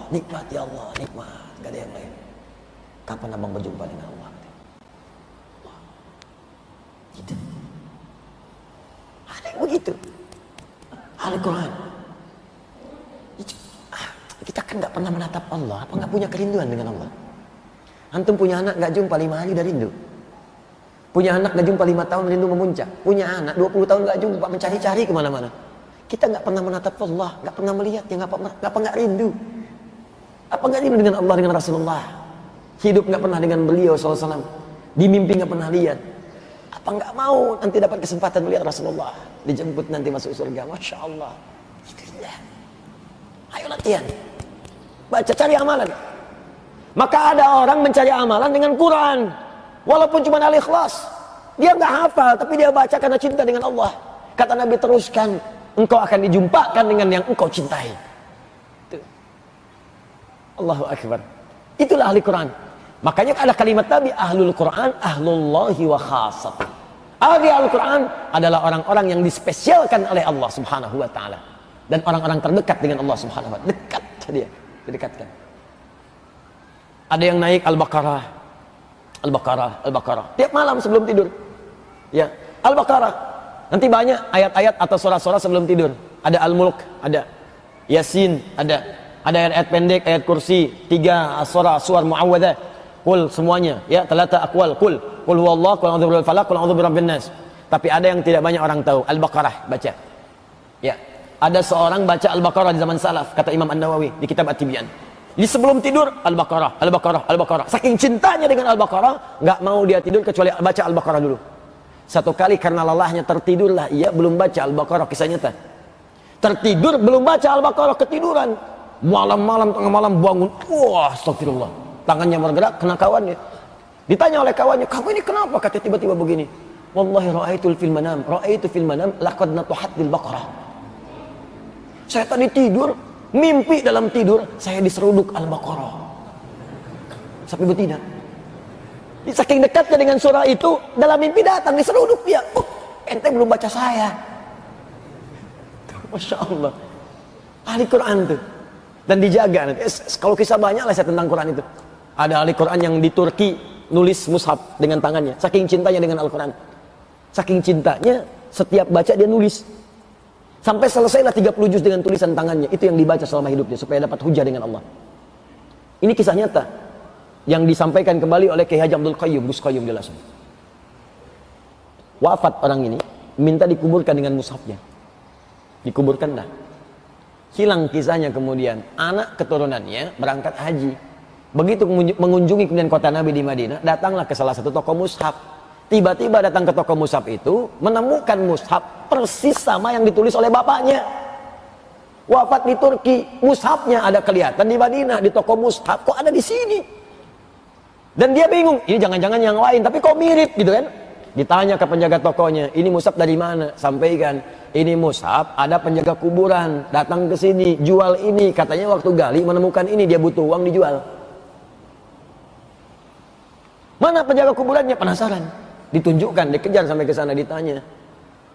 nikmat ya Allah, nikmat, nggak ada yang lain. Kapan abang berjumpa dengan Allah? Gitu. Ada yang begitu. Al-Quran. Kita kan nggak pernah menatap Allah. Apa nggak punya kerinduan dengan Allah? Antum punya anak gak jumpa 5 hari udah rindu. Punya anak gak jumpa 5 tahun rindu memuncak. Punya anak 20 tahun gak jumpa, mencari-cari kemana-mana. Kita gak pernah menatap Allah, gak pernah melihat, ya gak gak rindu. Apa gak rindu dengan Allah, dengan Rasulullah? Hidup gak pernah dengan beliau SAW. Di mimpi gak pernah lihat. Apa gak mau nanti dapat kesempatan melihat Rasulullah, dijemput nanti masuk surga? Masya Allah. Itulah. Ayo latihan. Baca, cari amalan. Maka ada orang mencari amalan dengan Quran, walaupun cuma al-ikhlas. Dia nggak hafal, tapi dia baca karena cinta dengan Allah. Kata Nabi, teruskan, engkau akan dijumpakan dengan yang engkau cintai. Tuh. Allahu Akbar. Itulah ahli Quran. Makanya ada kalimat Nabi, ahlul Quran, ahlullahi wa khasat. Ahli Al-Quran adalah orang-orang yang dispesialkan oleh Allah Subhanahu wa Ta'ala, dan orang-orang terdekat dengan Allah Subhanahu wa Ta'ala. Dekat dia, didekatkan. Ada yang naik Al-Baqarah, Al-Baqarah, Al-Baqarah tiap malam sebelum tidur. Ya, Al-Baqarah. Nanti banyak ayat-ayat atau surah-surah sebelum tidur. Ada Al-Mulk, ada Yasin, ada ayat-ayat pendek, ayat kursi, 3 surah muawwadah. Kul semuanya, ya, talata aqwal, kul huwallahu, kul a'udzu birabbil falaq, kul a'udzu birabbin nas. Tapi ada yang tidak banyak orang tahu. Al-Baqarah baca. Ya, ada seorang baca Al-Baqarah di zaman salaf, kata Imam An-Nawawi di kitab At-Tibyan. Di sebelum tidur Al-Baqarah, Al-Baqarah, Al-Baqarah. Saking cintanya dengan Al-Baqarah, nggak mau dia tidur kecuali baca Al-Baqarah dulu. Satu kali karena lelahnya tertidurlah ia belum baca Al-Baqarah, kisah nyata. Tertidur belum baca Al-Baqarah, ketiduran. Malam-malam, tengah malam bangun. Wah, astagfirullah. Tangannya bergerak, kena kawannya. Ditanya oleh kawannya, kamu ini kenapa? Kata tiba-tiba begini, wallahi ra'aitu fil manam laqad natuhatil baqarah. Saya tadi tidur, mimpi dalam tidur saya diseruduk Al-Baqarah sampai betina. Saking dekatnya dengan surah itu, dalam mimpi datang diseruduk dia. Ente belum baca saya. Masya Allah, ahli Quran tuh, dan dijaga. Kalau kisah banyak lah saya tentang Quran itu. Ada ahli Quran yang di Turki nulis mushaf dengan tangannya, saking cintanya dengan Al-Quran. Saking cintanya, setiap baca dia nulis. Sampai selesailah 30 juz dengan tulisan tangannya. Itu yang dibaca selama hidupnya, supaya dapat hujah dengan Allah. Ini kisah nyata yang disampaikan kembali oleh Kiai Haji Abdul Qayyum, Gus Qayyum jelas. Wafat orang ini, minta dikuburkan dengan mushafnya. Dikuburkan dah. Hilang kisahnya kemudian. Anak keturunannya berangkat haji. Begitu mengunjungi kemudian kota Nabi di Madinah, datanglah ke salah satu toko mushaf. Tiba-tiba datang ke toko mushaf itu, menemukan mushaf persis sama yang ditulis oleh bapaknya. Wafat di Turki, mushafnya ada kelihatan di Madinah, di toko mushaf, kok ada di sini? Dan dia bingung, ini jangan-jangan yang lain, tapi kok mirip gitu kan? Ditanya ke penjaga tokonya, ini mushaf dari mana? Sampaikan, ini mushaf ada penjaga kuburan, datang ke sini, jual ini. Katanya waktu gali menemukan ini, dia butuh uang dijual. Mana penjaga kuburannya? Penasaran. Ditunjukkan, dikejar sampai ke sana, ditanya.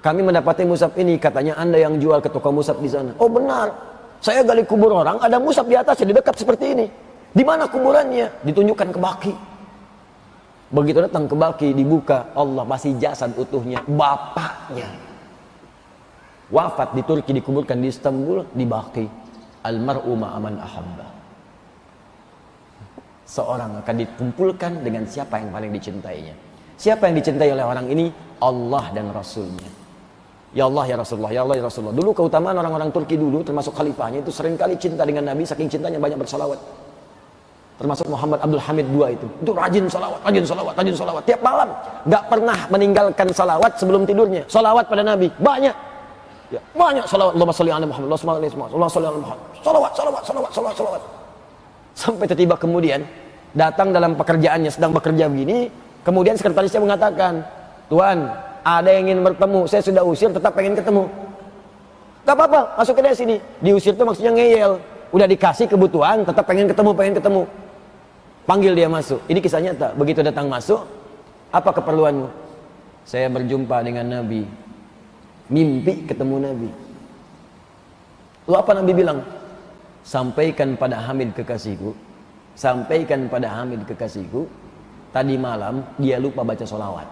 Kami mendapati mushaf ini, katanya Anda yang jual ke toko mushaf di sana. Oh benar. Saya gali kubur orang, ada mushaf di atasnya, di dekat seperti ini. Di mana kuburannya? Ditunjukkan ke Baqi. Begitu datang ke Baqi, dibuka, Allah masih jasad utuhnya, bapaknya. Wafat di Turki, dikuburkan di Istanbul, di Baqi. Almar'u ma'aman ahabba. Seorang akan dikumpulkan dengan siapa yang paling dicintainya. Siapa yang dicintai oleh orang ini? Allah dan Rasulnya. Ya Allah ya Rasulullah, ya Allah ya Rasulullah. Dulu keutamaan orang-orang Turki dulu, termasuk khalifahnya, itu seringkali cinta dengan Nabi, saking cintanya banyak bersalawat. Termasuk Muhammad Abdul Hamid II itu rajin salawat, rajin salawat, rajin salawat. Tiap malam, gak pernah meninggalkan salawat sebelum tidurnya. Salawat pada Nabi, banyak. Ya, banyak salawat. Allahumma sholli ala Muhammad, Allahumma sholli ala Muhammad. Salawat, salawat, salawat, salawat, salawat. Sampai tiba kemudian datang dalam pekerjaannya, sedang bekerja begini, kemudian sekretarisnya mengatakan, Tuan, ada yang ingin bertemu, saya sudah usir, tetap pengen ketemu. Gak apa-apa, masuk ke sini. Diusir itu maksudnya ngeyel. Udah dikasih kebutuhan, tetap pengen ketemu, pengen ketemu. Panggil dia masuk. Ini kisah nyata. Begitu datang masuk, apa keperluanmu? Saya berjumpa dengan Nabi. Mimpi ketemu Nabi. Lalu apa Nabi bilang? Sampaikan pada Hamid kekasihku, sampaikan pada Hamid kekasihku, tadi malam dia lupa baca sholawat.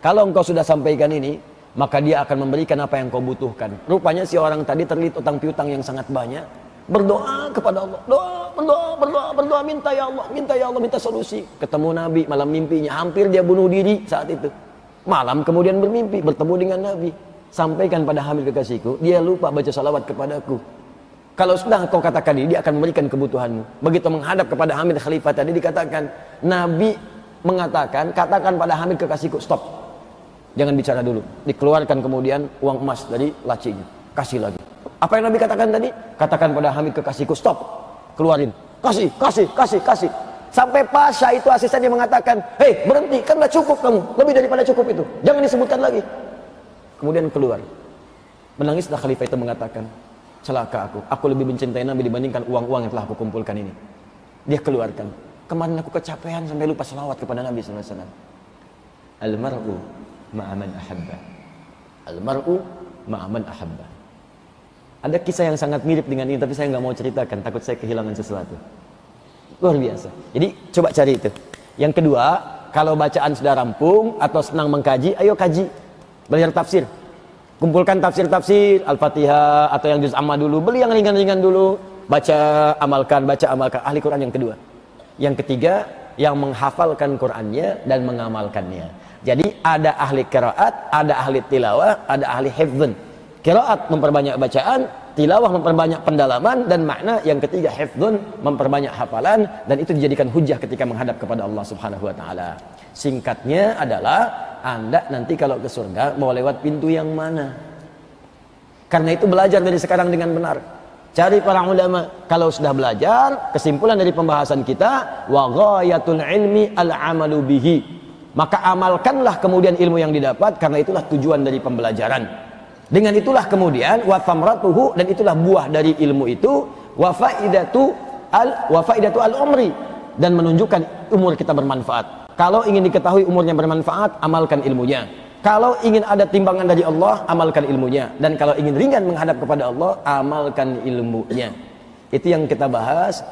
Kalau engkau sudah sampaikan ini, maka dia akan memberikan apa yang kau butuhkan. Rupanya si orang tadi terlilit utang piutang yang sangat banyak. Berdoa kepada Allah, berdoa, minta ya Allah, minta solusi. Ketemu Nabi, malam mimpinya, hampir dia bunuh diri saat itu. Malam kemudian bermimpi, bertemu dengan Nabi. Sampaikan pada Hamid kekasihku, dia lupa baca salawat kepadaku. Kalau sudah kau katakan ini, dia akan memberikan kebutuhanmu. Begitu menghadap kepada Hamid Khalifah tadi dikatakan, Nabi mengatakan, katakan pada Hamid kekasihku, stop. Jangan bicara dulu. Dikeluarkan kemudian uang emas dari lacinya. Kasih lagi. Apa yang Nabi katakan tadi? Katakan pada Hamid kekasihku, stop. Keluarin. Kasih. Sampai Pasha itu asistennya mengatakan, hei berhenti, kan udah cukup kamu. Lebih daripada cukup itu. Jangan disebutkan lagi. Kemudian keluar. Menangislah khalifah itu mengatakan, celaka aku lebih mencintai Nabi dibandingkan uang-uang yang telah aku kumpulkan ini. Dia keluarkan, kemarin aku kecapean sampai lupa selawat kepada Nabi SAW. Al-mar'u ma'aman ahabba. Al-mar'u ma'aman ahabba. Ada kisah yang sangat mirip dengan ini, tapi saya nggak mau ceritakan, takut saya kehilangan sesuatu. Luar biasa. Jadi coba cari itu. Yang kedua, kalau bacaan sudah rampung atau senang mengkaji, ayo kaji, belajar tafsir. Kumpulkan tafsir-tafsir, Al-Fatihah atau yang juz amma dulu, beli yang ringan-ringan dulu, baca amalkan. Ahli Quran yang kedua. Yang ketiga, yang menghafalkan Qurannya dan mengamalkannya. Jadi ada ahli qiraat, ada ahli tilawah, ada ahli hifdzun. Qiraat memperbanyak bacaan, tilawah memperbanyak pendalaman, dan makna yang ketiga hifdzun memperbanyak hafalan, dan itu dijadikan hujah ketika menghadap kepada Allah Subhanahu wa taala. Singkatnya adalah Anda nanti kalau ke surga mau lewat pintu yang mana? Karena itu belajar dari sekarang dengan benar. Cari para ulama. Kalau sudah belajar, kesimpulan dari pembahasan kita, wa ghayatul ilmi al-amalu bihi. Maka amalkanlah kemudian ilmu yang didapat, karena itulah tujuan dari pembelajaran. Dengan itulah kemudian wa thamratuhu, dan itulah buah dari ilmu itu, wa faidatu al-umri, dan menunjukkan umur kita bermanfaat. Kalau ingin diketahui umurnya bermanfaat, amalkan ilmunya. Kalau ingin ada timbangan dari Allah, amalkan ilmunya. Dan kalau ingin ringan menghadap kepada Allah, amalkan ilmunya. Itu yang kita bahas.